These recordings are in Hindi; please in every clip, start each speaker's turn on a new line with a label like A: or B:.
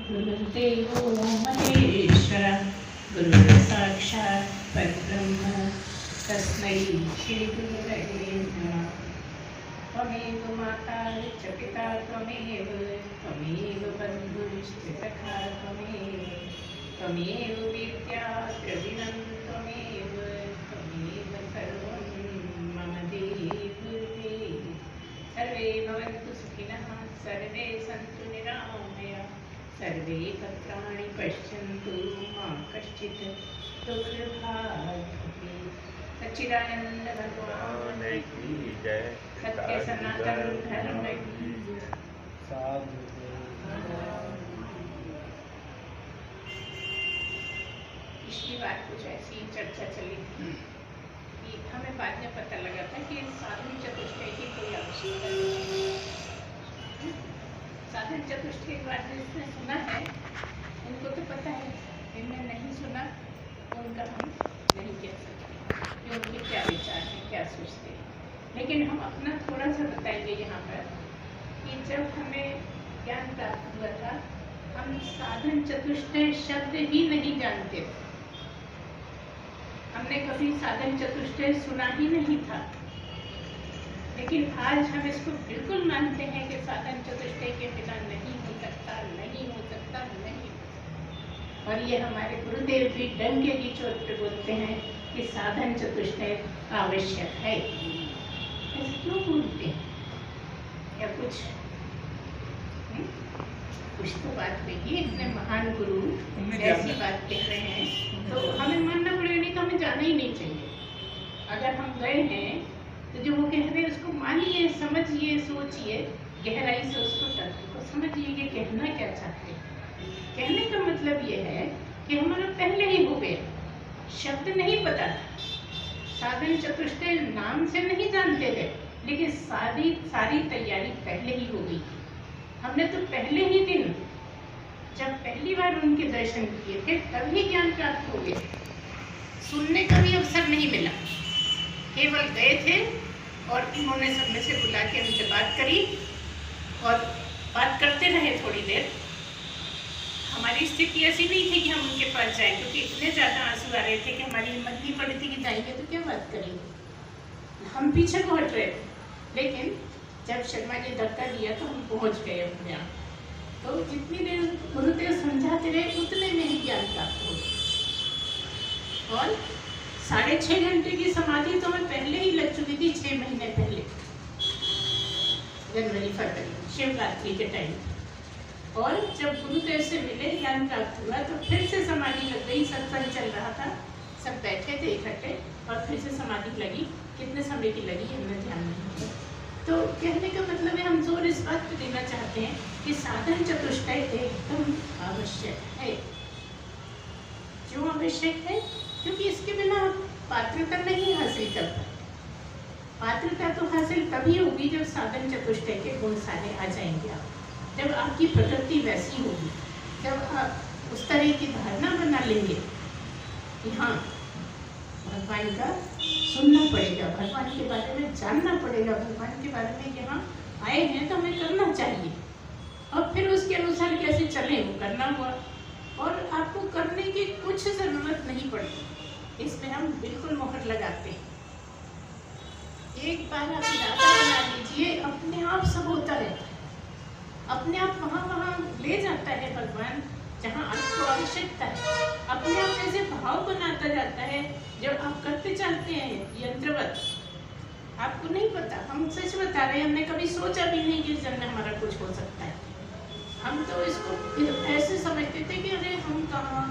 A: गुरुर्देवो महेश्वर गुरुर्साक्षात् परब्रह्म तस्मै श्रीगुरवे नमः। त्वमेव माता च पिता त्वमेव बन्धुश्च सखा त्वमेव विद्या द्रविणं त्वमेव सर्वं मम देवते। सर्वे भवन्तु सुखिनः, सर्वे सन्तु निरामया, सर्वे भद्राणि पश्यन्तु मा कश्चित् दुःखभाग् भवेत्। सच्चिदानंद भगवान की जय, सत्य सनातन धर्म की पिछली बार कुछ ऐसी चर्चा चली थी कि हमें बाद में पता लगा था कि साधन चतुष्टय की कोई आवश्यकता नहीं है। साधन चतुष्टय के बारे में जिसने सुना है उनको तो पता है, जिनने नहीं सुना उनका हम नहीं कह सकते कि उनके क्या विचार हैं, क्या सोचते हैं। लेकिन हम अपना थोड़ा सा बताएंगे यहाँ पर कि जब हमें ज्ञान प्राप्त हुआ था हम साधन चतुष्टय शब्द ही नहीं जानते थे। हमने कभी साधन चतुष्टय सुना ही नहीं था, लेकिन आज हम इसको बिल्कुल मानते हैं कि साधन चतुष्टय के बिना नहीं हो सकता। और ये हमारे गुरुदेव भी डंके की चोट पे बोलते हैं कि साधन चतुष्टय आवश्यक है। ऐसे क्यों बोलते हैं? या कुछ तो बात कही, इतने महान गुरु ऐसी बात कह रहे हैं तो हमें मानना पड़ेगा, नहीं तो हमें जाना ही नहीं चाहिए। अगर हम गए हैं तो जो वो कह रहे हैं उसको मानिए, समझिए, सोचिए, गहराई से उसको समझिए कि कहना क्या चाहते हैं। कहने का मतलब ये है कि हमारा पहले ही हो गया, शब्द नहीं पता था, साधन चतुष्टय नाम से नहीं जानते थे, लेकिन सारी तैयारी पहले ही हो गई। हमने तो पहले ही दिन जब पहली बार उनके दर्शन किए थे तभी ज्ञान प्राप्त हो गया। सुनने का भी अवसर नहीं मिला, केवल गए थे और उन्होंने सब में से बुला के हमसे बात करी और बात करते रहे थोड़ी देर। हमारी स्थिति ऐसी नहीं थी कि हम उनके पास जाएं, क्योंकि इतने ज़्यादा आंसू आ रहे थे कि हमारी हिम्मत नहीं पड़ी थी कि जाएंगे तो क्या बात करेंगे। हम पीछे को हट रहे थे, लेकिन जब शर्मा जी धक्का दिया तो हम पहुंच गए अपने आप। तो जितनी देर गुरुदेव समझाते रहे उतने में ही ज्ञान प्राप्त हो गया। और 6.5 घंटे की समाधि तो हमें पहले ही लग चुकी थी, 6 महीने पहले, जनवरी फरवरी शिवरात्रि के टाइम। और जब गुरुदेव से मिले, ज्ञान प्राप्त हुआ तो फिर से समाधि लग गई। सत्संग चल रहा था, सब बैठे थे इकट्ठे और फिर से समाधि लगी। कितने समय की लगी हमने ध्यान नहीं दिया। तो कहने का मतलब है, हम जोर इस बात पर देना चाहते हैं कि साधन चतुष्टय एकदम आवश्यक है। क्यों आवश्यक है? क्योंकि इसके बिना पात्रता नहीं हासिल करता। पात्रता तो हासिल तभी होगी जब साधन चतुष्टय के गुण सारे आ जाएंगे। आप जब आपकी प्रकृति वैसी होगी, जब आप उस तरह की धारणा बना लेंगे कि हाँ भगवान का सुनना पड़ेगा, भगवान के बारे में जानना पड़ेगा, भगवान के बारे में कि हाँ आए हैं तो हमें करना चाहिए, और फिर उसके अनुसार कैसे चले वो करना हुआ। और आपको करने की कुछ ज़रूरत नहीं पड़ती, इसमें हम बिल्कुल मोहर लगाते हैं। एक बार आप इरादा बना लीजिए, अपने आप सब होता रहता है, अपने आप वहाँ ले जाता है भगवान जहाँ आपको आवश्यकता है। अपने आप ऐसे भाव बनाता जाता है जब आप करते चलते हैं यंत्रवत। आपको नहीं पता, हम सच बता रहे हैं, हमने कभी सोचा भी नहीं कि इस जन्म में हमारा कुछ हो सकता है। हम तो इसको ऐसे समझते थे कि अरे हम कहाँ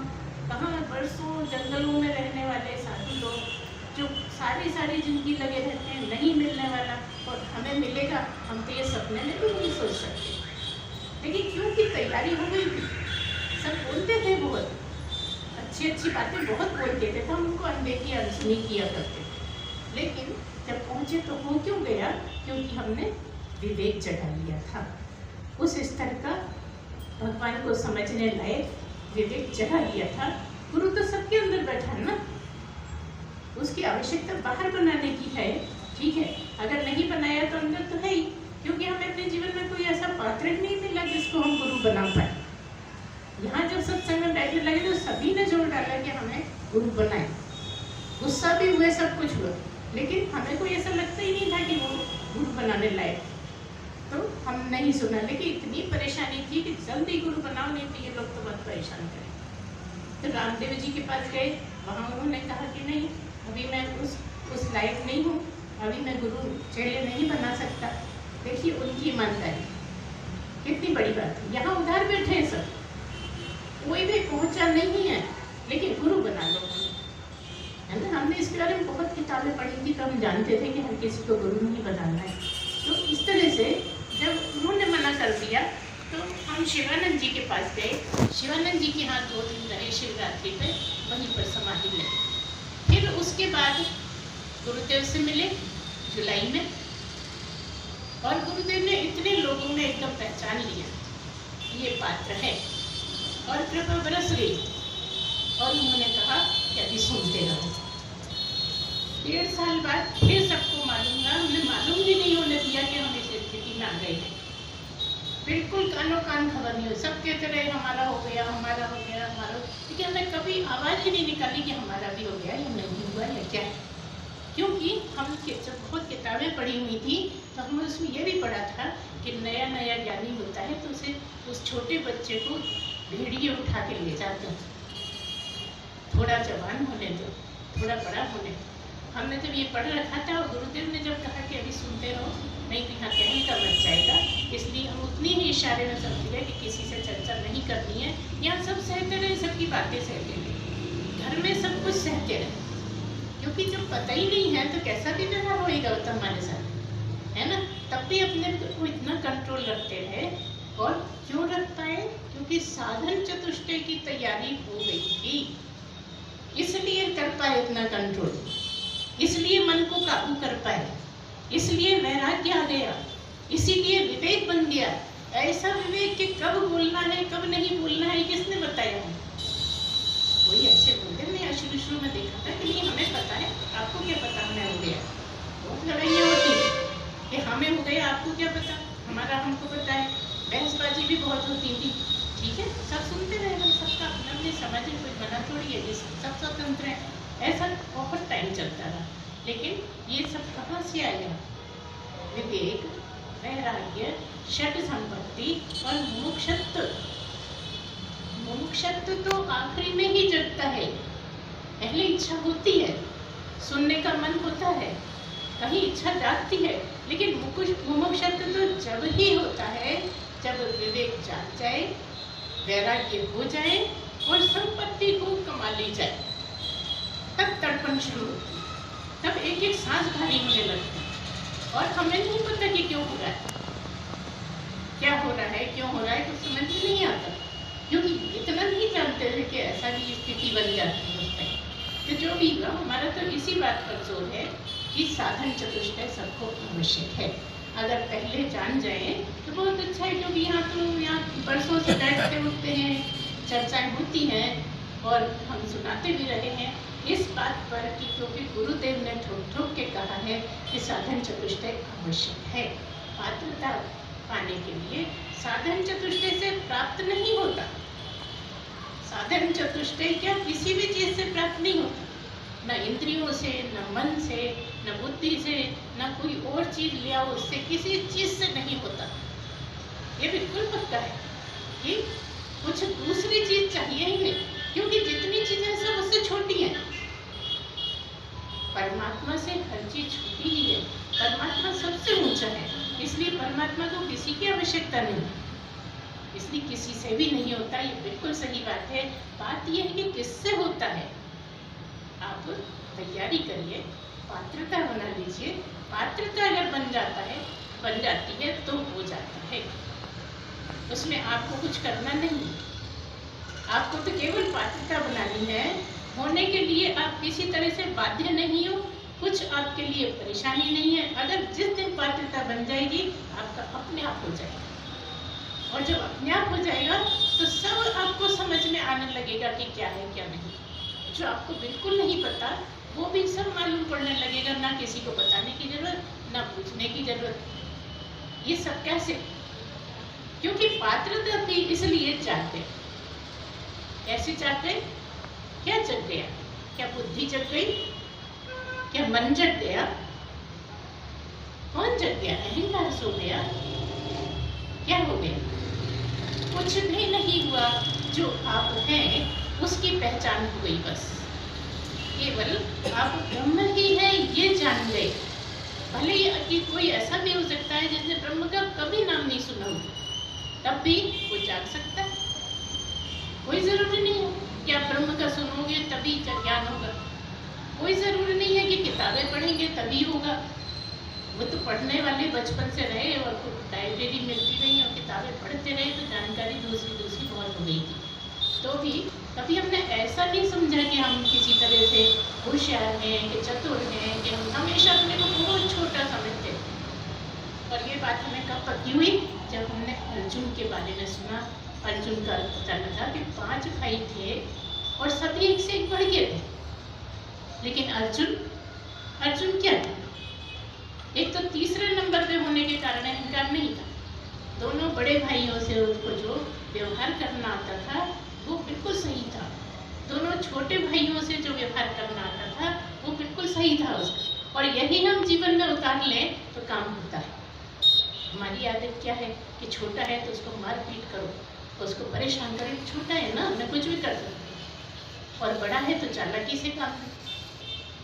A: बरसों जंगलों में रहने वाले साधु लोग जो सारी जिंदगी लगे रहते हैं, नहीं मिलने वाला और हमें मिलेगा, हम तो ये सपने में भी नहीं सोच सकते। लेकिन क्योंकि तैयारी हो गई थी, सब बोलते थे, बहुत अच्छी बातें बहुत बोलते थे, तो हम उनको अनदेखी अनसुनी किया करते थे। लेकिन जब पहुँचे तो हो क्यों गया? क्योंकि हमने विवेक जगा लिया था। उस स्तर का भगवान को समझने लायक विवेक जगा लिया था। गुरु तो सबके अंदर बैठा है ना, उसकी आवश्यकता बाहर बनाने की है, ठीक है। अगर नहीं बनाया तो अंदर तो है ही, क्योंकि हमें अपने जीवन में कोई ऐसा पात्र ही नहीं मिला जिसको हम गुरु बना पाए। डाला कि हमें गुरु बनाए। गुस्सा भी हुए, सब कुछ हुआ, लेकिन हमें कोई ऐसा लगता ही नहीं था कि वो गुरु बनाने लायक। तो हम नहीं सुना, लेकिन इतनी परेशानी थी कि जल्दी गुरु बनाओ, नहीं तो ये लोग तो बहुत परेशान करें। तो रामदेव जी के पास गए, वहाँ उन्होंने कहा कि नहीं, अभी मैं उस लायक नहीं हूँ, अभी मैं गुरु चेले नहीं बना सकता। देखिए उनकी ईमानदारी कितनी बड़ी बात है। यहाँ उधार बैठे हैं सब, कोई भी पहुँचा नहीं है, लेकिन गुरु बना लो, है ना। हमने इसके बारे में बहुत किताबें पढ़ी थी, तो हम जानते थे कि हर किसी को गुरु नहीं बनाना है। तो इस तरह से जब उन्होंने मना कर दिया, तो हम शिवानंद जी के पास गए। शिवानंद जी के यहाँ 2 दिन रहे शिवरात्रि पे, वहीं पर समाधि लगी। फिर उसके बाद गुरुदेव से मिले जुलाई में, और गुरुदेव ने इतने लोगों में एकदम पहचान लिया ये पात्र है, और कृपा बरस गई, और उन्होंने कहा कि अभी सुनते रहो। 1.5 साल बाद फिर सबको मालूम हुआ, हमें मालूम भी नहीं होने दिया कि हम इस स्थिति में आ गए हैं। बिल्कुल कानों कान खबर नहीं हुई, सब कहते रहे हमारा हो गया, हमारा हो गया, हमारा, लेकिन हमने कभी आवाज़ ही नहीं निकाली कि हमारा भी हो गया या नहीं हुआ या क्या। क्योंकि हम जब बहुत किताबें पढ़ी हुई थी, तो हमने उसमें यह भी पढ़ा था कि नया नया ज्ञानी होता है तो उसे उस छोटे बच्चे को भेड़िए उठा के ले जाते हैं, थोड़ा जवान होने दो, थोड़ा बड़ा होने दो। हमने जब ये पढ़ रखा था, और गुरुदेव ने जब कहा कि अभी सुनते रहो, नहीं तो यहाँ कहने का बच जाएगा, इसलिए हम उतनी ही इशारे में समझ गए कि किसी से चर्चा नहीं करनी है। यहाँ सब सहते रहे, सबकी बातें सहते रहे, घर में सब कुछ सहते रहे, क्योंकि जब पता ही नहीं है तो कैसा भी व्यवहार होएगा तो हमारे साथ, है ना। तब भी अपने को इतना कंट्रोल रखते रहे। और क्यों रख पाए? क्योंकि साधन चतुष्टय की तैयारी हो गई थी, इसलिए कर पाए इतना कंट्रोल, इसलिए मन को काबू कर पाए, इसलिए वैराग्य आ गया, इसीलिए विवेक बन गया। ऐसा विवेक कि कब बोलना है कब नहीं बोलना है, किसने बताया? कोई ऐसे बोलते, मैं शुरू में देखा था कि नहीं हमें पता है, आपको क्या पता हमें हो गया। बहुत लड़ाइयाँ होती कि हमें हो गया, आपको क्या पता, हमारा हमको पता है। बहसबाजी भी बहुत होती थी, ठीक है, सब सुनते रहे, सबका अपना अपनी समझ है, कोई मना थोड़ी है, सब स्वतंत्र है। ऐसा बहुत टाइम चलता रहा, लेकिन ये सब कहाँ से आया? विवेक, वैराग्य, षट संपत्ति और मुमुक्षुत्व। मुमुक्षुत्व तो आखिरी में ही जगता है, पहले इच्छा होती है, सुनने का मन होता है, कहीं इच्छा जागती है, लेकिन मुमुक्षुत्व तो जब ही होता है जब विवेक जाग जाए, वैराग्य हो जाए और संपत्ति को कमा ली जाए, तब तड़पन शुरू होती है, तब एक एक सांस भारी होने लगती है, और हमें नहीं पता कि क्यों हो रहा है, क्या हो रहा है, क्यों हो रहा है, कुछ समझ में नहीं आता, क्योंकि इतना नहीं जानते थे कि ऐसा भी स्थिति बन जाती है उस टाइम। तो जो भी हुआ, हमारा तो इसी बात पर जोर है कि साधन चतुष्टय सबको आवश्यक है। अगर पहले जान जाए तो बहुत अच्छा है, क्योंकि यहाँ बरसों से बैठते उठते हैं, चर्चाएं होती हैं, और हम सुनाते भी रहे हैं इस बात पर कि क्योंकि गुरुदेव ने ठोक ठोक के कहा है कि साधन चतुष्टय आवश्यक है। पात्रता पाने के लिए साधन चतुष्टय से प्राप्त नहीं होता, साधन चतुष्टय क्या किसी भी चीज से प्राप्त नहीं होता, न इंद्रियों से, न मन से, न बुद्धि से, न कोई और चीज लिया उससे, किसी चीज से नहीं होता। ये बिल्कुल पक्का है कि कुछ दूसरी चीज चाहिए ही नहीं, क्योंकि जितनी चीजें सब उससे छोटी हैं। परमात्मा से हर चीज छोटी ही है, परमात्मा सबसे ऊंचा है, इसलिए परमात्मा को किसी की आवश्यकता नहीं, इसलिए किसी से भी नहीं होता। ये बिल्कुल सही बात है। बात यह है कि किससे होता है। आप तैयारी करिए, पात्रता बना लीजिए, पात्रता अगर बन जाती है तो हो जाता है, उसमें आपको कुछ करना नहीं, आपको तो केवल पात्रता बनानी है। होने के लिए आप किसी तरह से बाध्य नहीं हो, कुछ आपके लिए परेशानी नहीं है। अगर जिस दिन पात्रता बन जाएगी, आपका अपने आप हो जाएगा, और जब अपने आप हो जाएगा तो सब आपको समझ में आने लगेगा कि क्या है क्या नहीं। जो आपको बिल्कुल नहीं पता वो भी सब मालूम पड़ने लगेगा, ना किसी को बताने की जरूरत, ना पूछने की जरूरत। ये सब कैसे? क्योंकि पात्रता भी इसलिए चाहते, कैसे चाहते? क्या जग गया? क्या बुद्धि जग गई? क्या मन जग गया? कौन जग गया? अहंकार सो गया? क्या हो गया? कुछ भी नहीं हुआ। जो आप हैं उसकी पहचान हो गई बस। केवल आप ब्रह्म ही है ये जान ले। भले ही कोई ऐसा भी हो सकता है जिसने ब्रह्म का कभी नाम नहीं सुना हो, तब भी वो जाग सकता है। कोई जरूरी नहीं है कि आप ब्रह्म का सुनोगे तभी ज्ञान होगा। कोई जरूरी नहीं है कि किताबें पढ़ेंगे तभी होगा। वो तो पढ़ने वाले बचपन से रहे और लाइब्रेरी मिलती रही और किताबें पढ़ते रहे तो जानकारी दूसरी दूसरी बहुत हो गई थी। तो भी कभी हमने ऐसा नहीं समझा कि हम किसी तरह से होशियार हैं कि चतुर हैं, कि हम हमेशा अपने को बहुत छोटा समझते। और ये बात हमें कब पक्की हुई? जब हमने अर्जुन के बारे में सुना। अर्जुन का पता लगा कि 5 भाई थे और सभी एक से एक बढ़ के थे, लेकिन अर्जुन क्या था? एक तो तीसरे नंबर पे होने के कारण अहंकार नहीं था। दोनों बड़े भाइयों से उसको जो व्यवहार करना आता था वो बिल्कुल सही था। दोनों छोटे भाइयों से जो व्यवहार करना आता था वो बिल्कुल सही था उसका। और यही हम जीवन में उतार लें तो काम होता है। हमारी आदत क्या है कि छोटा है तो उसको मार पीट करो, उसको परेशान करो। छोटा है ना, मैं कुछ भी कर सकती, और बड़ा है तो चालाकी से काम है।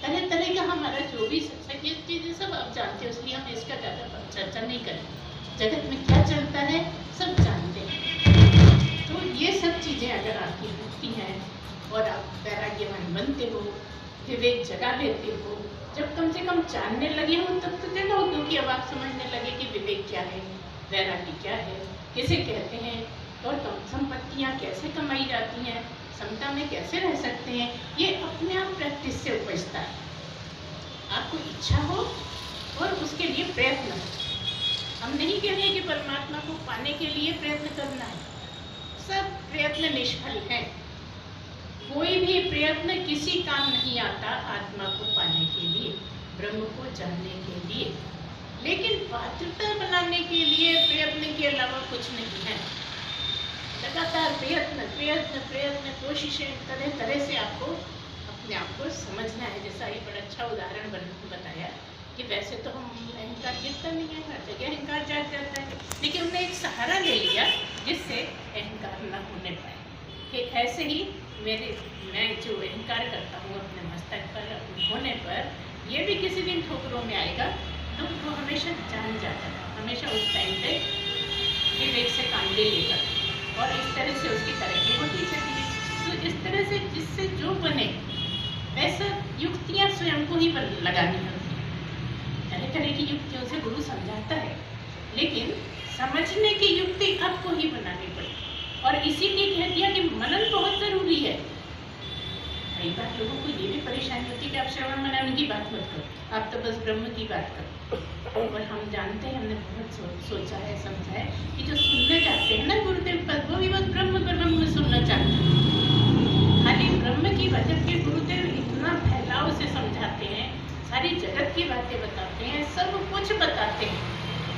A: तरह तरह का हमारा जो भी चीज़ें सब आप जानते हो, इसलिए हम इसका ज़्यादा चर्चा नहीं करें। जगत में क्या चलता है सब जानते हैं। तो ये सब चीज़ें अगर आपकी होती हैं और आप वैराग्यवान बनते हो, विवेक जगा लेते हो, जब कम से कम जानने लगे हो तब तो जगह हो, क्योंकि अब आप समझने लगे कि विवेक क्या है, वैराग्य क्या है, किसे कहते हैं, और संपत्तियाँ कैसे कमाई जाती हैं, समता में कैसे रह सकते हैं। ये अपने आप प्रैक्टिस से उपजता है। आपको इच्छा हो और उसके लिए प्रयत्न हो। हम नहीं कह रहे कि परमात्मा को पाने के लिए प्रयत्न करना है। सब प्रयत्न निष्फल हैं। कोई भी प्रयत्न किसी काम नहीं आता आत्मा को पाने के लिए, ब्रह्म को जानने के लिए। लेकिन पात्रता बनाने के लिए प्रयत्न के अलावा कुछ नहीं है। लगातार प्रयत्न प्रयत्न प्रयत्न कोशिशें, तरह तरह से आपको अपने आप को समझना है। जैसा ये बड़ा अच्छा उदाहरण बताया कि वैसे तो हम अहंकार गिरता नहीं है, हर जगह अहंकार जाग जाता है, लेकिन हमने एक सहारा ले लिया जिससे अहंकार न होने पाए। कि ऐसे ही मैं जो अहंकार करता हूँ अपने मस्तक पर, अपने होने पर, ये भी किसी दिन ठोकरों में आएगा तो वो हमेशा जान जाता है, हमेशा उस टाइम पे विवेक से काम ले लेगा और इस तरह से उसकी तरक्की होती चली है। तो इस तरह से जिससे जो बने वैसा युक्तियाँ स्वयं को ही लगानी होती हैं। तरह तरह की युक्तियों से गुरु समझाता है, लेकिन समझने की युक्ति आपको ही बनानी पड़ेगी। और इसीलिए कह दिया कि मनन बहुत ज़रूरी है। कई बार लोगों को ये भी परेशानी होती है कि आप श्रवण मनन की बात मत करो, आप तो बस ब्रह्म की बात करो। और हम जानते हैं, हमने बहुत सोचा है, समझा है कि जो सुनने जाते हैं ना गुरुदेव पद, वो भी बस ब्रह्म सुनना चाहते हैं। खाली ब्रह्म की वजह के गुरुदेव इतना फैलाव से समझाते हैं, सारी जगत की बातें बताते हैं, सब कुछ बताते हैं,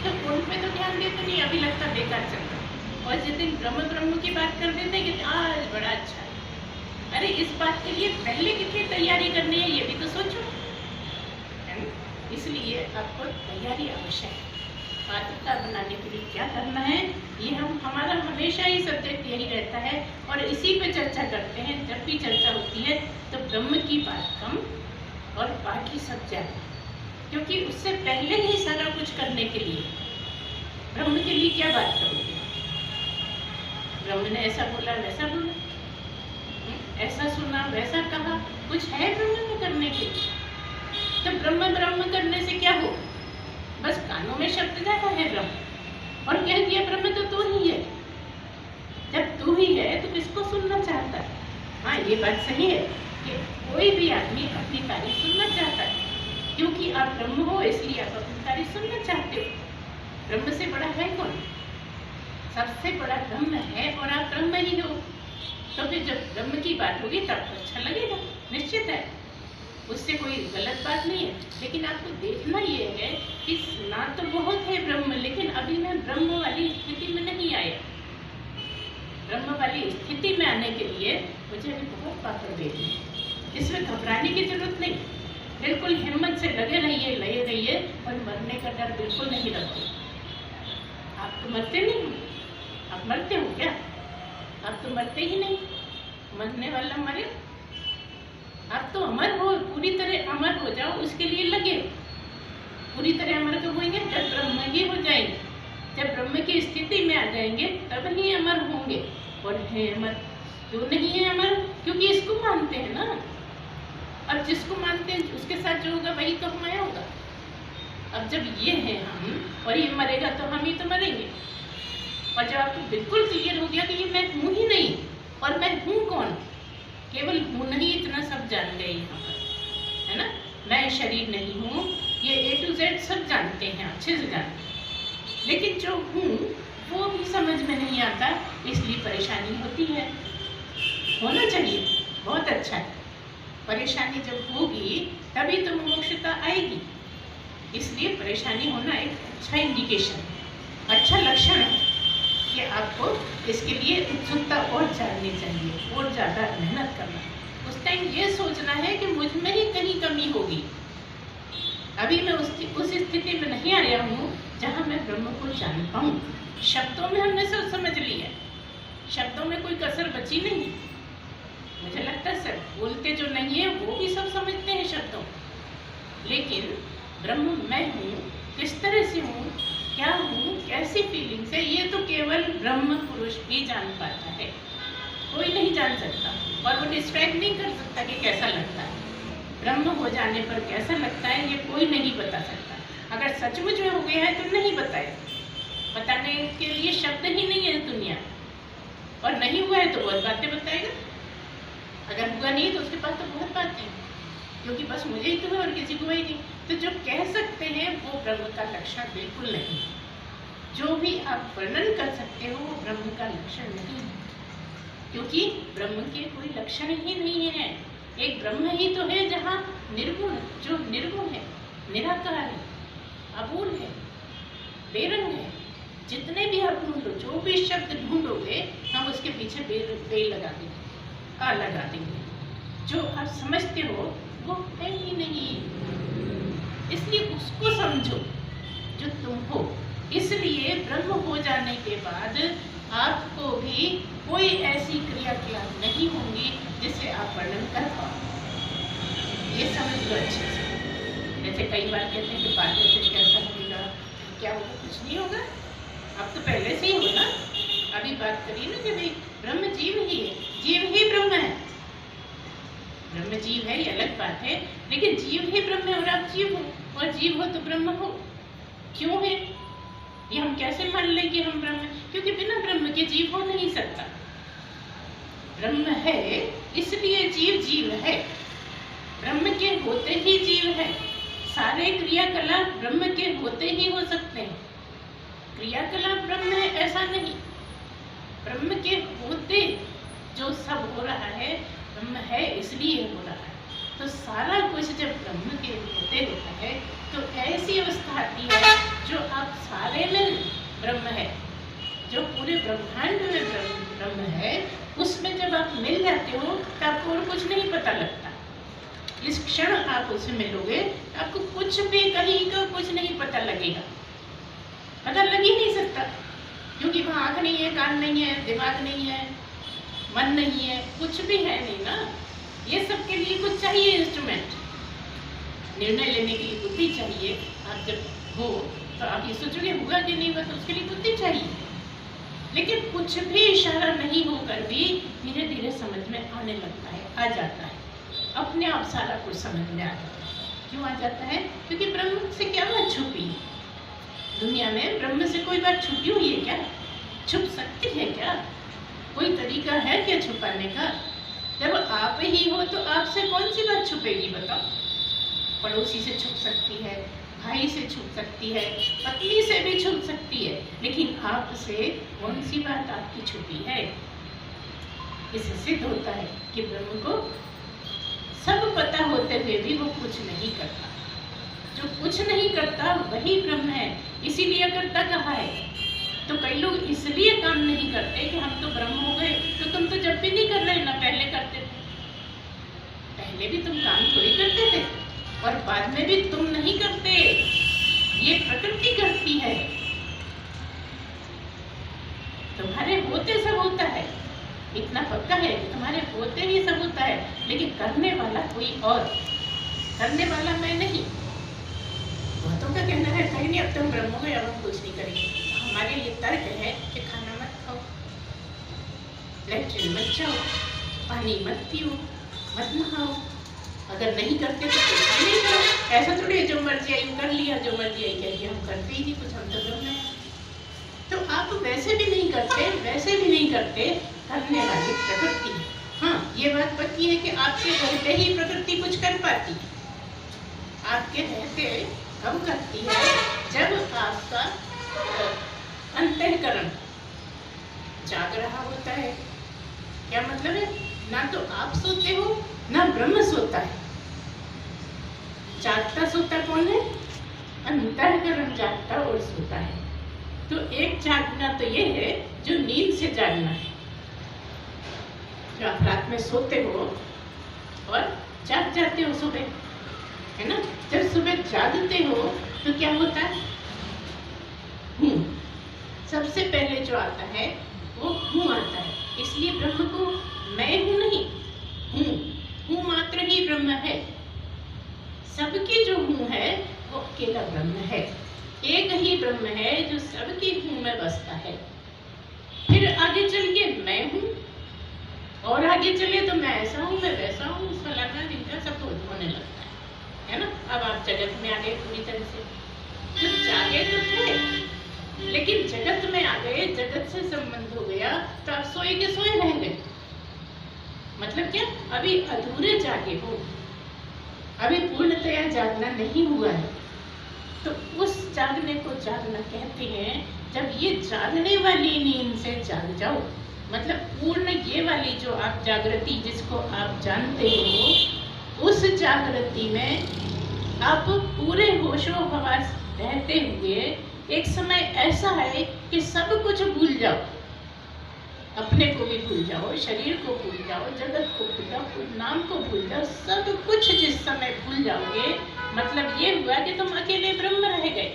A: तो उन पे तो ध्यान देते नहीं। अभी लगता बेकार चलता। और जिस दिन ब्रह्म की बात कर देते हैं कि आज बड़ा अच्छा है, अरे इस बात के लिए पहले कितनी तैयारी करनी है ये भी तो सोचो, है ना? इसलिए आपको तैयारी आवश्यक है। पात्रता बनाने के लिए क्या करना है, ये हमारा हमेशा ही सब्जेक्ट यही रहता है और इसी पे चर्चा करते हैं। जब भी चर्चा होती है तो ब्रह्म की बात कम और बाकी सब ज़्यादा, क्योंकि उससे पहले ही सारा कुछ करने के लिए ब्रह्म के लिए क्या बात करोगे? ब्रह्म ने ऐसा बोला, वैसा बोला, ऐसा सुना, वैसा कहा, कुछ है ब्रह्म में करने के लिए? तो ब्रह्म करने से क्या हो? बस कानों में शब्द जाता है ब्रह्म, और कह दिया ब्रह्म तो तू ही है। जब तू ही है तो किसको सुनना चाहता है? हाँ, ये बात सही है कि कोई भी आदमी अपनी तारीफ सुनना चाहता है, क्योंकि आप ब्रह्म हो इसलिए आप अपनी तारीफ सुनना चाहते हो। ब्रह्म से बड़ा है कौन? सबसे बड़ा ब्रह्म है और आप ब्रह्म ही हो। तो फिर जब ब्रह्म की बात होगी तब तो अच्छा लगेगा, निश्चित है, उससे कोई गलत बात नहीं है। लेकिन आपको देखना ये है कि सुना तो बहुत है ब्रह्म, लेकिन अभी मैं ब्रह्म वाली स्थिति में नहीं आया। ब्रह्म वाली स्थिति में आने के लिए मुझे अभी बहुत पाकर देनी है। इसमें घबराने की जरूरत नहीं, बिल्कुल हिम्मत से लगे रहिए और मरने का डर बिल्कुल नहीं रखो। आप तो मरते नहीं हो, आप मरते हो क्या? आप तो मरते ही नहीं, मरने वाला मरे। आप तो अमर हो, पूरी तरह अमर हो जाओ, उसके लिए लगे। पूरी तरह अमर कब होंगे? जब ब्रह्म ही हो जाएंगे, जब ब्रह्म की स्थिति में आ जाएंगे तब ही अमर होंगे। और है अमर, क्यों नहीं है अमर? क्योंकि इसको मानते हैं ना। अब जिसको मानते हैं उसके साथ जो होगा वही तो हमारा होगा। अब जब ये है हम और ये मरेगा तो हम ही तो मरेंगे। और जब आपको बिल्कुल क्लियर हो गया कि ये मैं हूँ ही नहीं, और मैं हूँ कौन? केवल हूँ नहीं, इतना सब जान गए यहाँ पर, है ना। मैं शरीर नहीं हूँ, ये A to Z सब जानते हैं, अच्छे से जानते हैं। लेकिन जो हूँ वो भी समझ में नहीं आता, इसलिए परेशानी होती है। होना चाहिए, बहुत अच्छा है। परेशानी जब होगी तभी तो मोक्षता आएगी। इसलिए परेशानी होना एक अच्छा इंडिकेशन, अच्छा लक्षण है कि आपको इसके लिए उत्सुकता और जाननी चाहिए और ज़्यादा मेहनत करना। उस टाइम ये सोचना है कि मुझ में ही कहीं कमी होगी। अभी मैं उस स्थिति में नहीं आया हूँ जहाँ मैं ब्रह्म को जान पाऊँ। शब्दों में हमने सब समझ लिया, शब्दों में कोई कसर बची नहीं। मुझे लगता है सब बोलते जो नहीं है वो भी सब समझते हैं शब्दों, लेकिन ब्रह्म मैं हूँ, किस तरह से हूँ, क्या हूँ, कैसी फीलिंग्स है, ये तो केवल ब्रह्म पुरुष ही जान पाता है, कोई नहीं जान सकता। और वो डिस्क्राइब नहीं कर सकता कि कैसा लगता है। ब्रह्म हो जाने पर कैसा लगता है ये कोई नहीं बता सकता। अगर सचमुच में हो गया है तो नहीं बताए, बताने के लिए शब्द ही नहीं है दुनिया। और नहीं हुआ है तो बहुत बातें बताएगा, अगर हुआ नहीं तो उसके पास तो बहुत बातें हैं, क्योंकि बस मुझे ही तो है और किसी को ही नहीं। तो जो कह सकते हैं वो ब्रह्म का लक्षण बिल्कुल नहीं है। जो भी आप वर्णन कर सकते हो वो ब्रह्म का लक्षण नहीं है, क्योंकि ब्रह्म के कोई लक्षण ही नहीं है। एक ब्रह्म ही तो है जहाँ निर्गुण, जो निर्गुण है, निराकार है, अबूल है, बेरंग है। जितने भी आप ढूंढो, जो भी शब्द ढूंढोगे हम उसके पीछे बे लगा देंगे, आ लगा देंगे। जो आप समझते हो वो है ही नहीं, इसलिए उसको समझो जो तुम हो। इसलिए ब्रह्म हो जाने के बाद आपको भी कोई ऐसी क्रियाकलाप नहीं होंगी जिसे आप वर्णन कर पाओ। ये समझ लो अच्छे से। जैसे कई बार कहते हैं कि बातें से कैसा होगा, क्या होगा? कुछ नहीं होगा, अब तो पहले से ही हो ना। अभी बात करिए ना कि भाई ब्रह्म जीव ही है, जीव ही ब्रह्म है। ब्रह्म जीव है ये अलग बात है, लेकिन जीव ही ब्रह्म है और आप जीव हो, और जीव हो तो ब्रह्म हो। क्यों है ये हम कैसे मान लें कि हम ब्रह्म हैं? क्योंकि बिना ब्रह्म के जीव हो नहीं सकता। ब्रह्म है इसलिए जीव जीव है, ब्रह्म के होते ही जीव है। सारे क्रियाकलाप ब्रह्म के होते ही हो सकते हैं। क्रियाकलाप ब्रह्म है ऐसा नहीं, ब्रह्म के होते जो सब हो रहा है ब्रह्म है इसलिए हो रहा है। तो सारा कुछ जब ब्रह्म के होते होता है तो ऐसी अवस्था आती है जो आप सारे में ब्रह्म है, जो पूरे ब्रह्मांड में ब्रह्म है, उसमें जब आप मिल जाते हो तो आपको और कुछ नहीं पता लगता। इस क्षण आप उससे मिलोगे आपको कुछ भी कहीं का कुछ नहीं पता लगेगा, पता लग ही नहीं सकता, क्योंकि वहाँ आँख नहीं है, कान नहीं है, दिमाग नहीं है, मन नहीं है, कुछ भी है नहीं ना। ये सब के लिए कुछ चाहिए इंस्ट्रूमेंट, निर्णय लेने के लिए बुद्धि चाहिए। आप जब हो तो आप ये सोचोगे हुआ कि नहीं हुआ, तो उसके लिए बुद्धि चाहिए। लेकिन कुछ भी इशारा नहीं होकर भी धीरे धीरे समझ में आने लगता है, आ जाता है, अपने आप सारा कुछ समझ में आ जाता है। क्यों आ जाता है? क्योंकि ब्रह्म से क्या बात छुपी है दुनिया में? ब्रह्म से कोई बात छुपी हुई है क्या? छुप सकती है क्या? कोई तरीका है क्या छुपाने का? जब आप ही हो तो आपसे कौन सी बात छुपेगी बताओ? पड़ोसी से छुप सकती है, भाई से छुप सकती है, पत्नी से भी छुप सकती है, लेकिन आपसे कौन सी बात आपकी छुपी है? इससे सिद्ध होता है कि ब्रह्म को सब पता होते हुए भी वो कुछ नहीं करता। जो कुछ नहीं करता वही ब्रह्म है, इसीलिए करता कहा है। तो कई लोग इसलिए काम नहीं करते कि हम तो ब्रह्म हो गए। तो तुम तो जब भी नहीं कर रहे ना, पहले करते थे। पहले भी तुम काम थोड़ी करते थे, और बाद में भी तुम नहीं करते, ये प्रकृति करती है। तुम्हारे होते सब होता है, इतना पक्का है कि तुम्हारे होते ही सब होता है, लेकिन करने वाला कोई और, करने वाला मैं नहीं। बहुतों का कहना है कहीं नहीं, अब तुम ब्रह्म हो गए, अब हम कुछ नहीं करेंगे। हमारे लिए तर्क है कि खाना मत खाओ, लैट्रिन मत जाओ, पानी मत पियो, मत नहाओ। अगर नहीं करते तो कुछ नहीं करो। ऐसा थोड़ी जो मर्जी आई कर लिया, जो मर्जी आई कह दिया, हम करते ही नहीं कुछ, हम तो ब्रह्म हैं। तो आप वैसे भी नहीं करते, वैसे भी नहीं करते, करने वाली प्रकृति है। हाँ, ये बात पक्की है कि आपके रहते ही प्रकृति कुछ कर पाती है। आपके रहते कब करती है? जब आपका अंतःकरण जाग रहा होता है। क्या मतलब है? ना तो आप सोते हो, ना ब्रह्म सोता है। जागता सोता कौन है? अंतःकरण जागता और सोता है। तो एक जागना तो ये है जो नींद से जागना है, जो आप रात में सोते हो और जाग जाते हो सुबह, है ना? जब सुबह जागते हो तो क्या होता है? सबसे पहले जो आता है वो हूँ आता है। इसलिए ब्रह्म को मैं हूँ नहीं, हूँ मात्र ही ब्रह्म है। सबकी जो हूँ है वो अकेला ब्रह्म है। एक ही ब्रह्म है जो सबकी हूँ में बसता है। फिर आगे चल के मैं हूँ, और आगे चले तो मैं ऐसा हूँ, मैं वैसा हूँ, फलाना ढिमका सब कुछ होने लगता है ना? अब आप जगत में आ गए पूरी तरह से। तो जागे तो थे, लेकिन जगत में आ गए, जगत से संबंध हो गया, तो आप सोए के सोए रह गए। मतलब क्या? अभी अधूरे जागे हो, अभी पूर्णतया जागना नहीं हुआ है। तो उस जागने को जागना कहते हैं। जब ये जागने वाली नींद से जाग जाओ, मतलब पूर्ण ये वाली जो आप जागृति जिसको आप जानते हो, उस जागृति में आप पूरे होशो हवास रहते हुए एक समय ऐसा है कि सब कुछ भूल जाओ, अपने को भी भूल जाओ, शरीर को भूल जाओ, जगत को भूल जाओ, नाम को भूल जाओ, सब कुछ जिस समय भूल जाओगे, मतलब ये हुआ कि तुम अकेले ब्रह्म रह गए।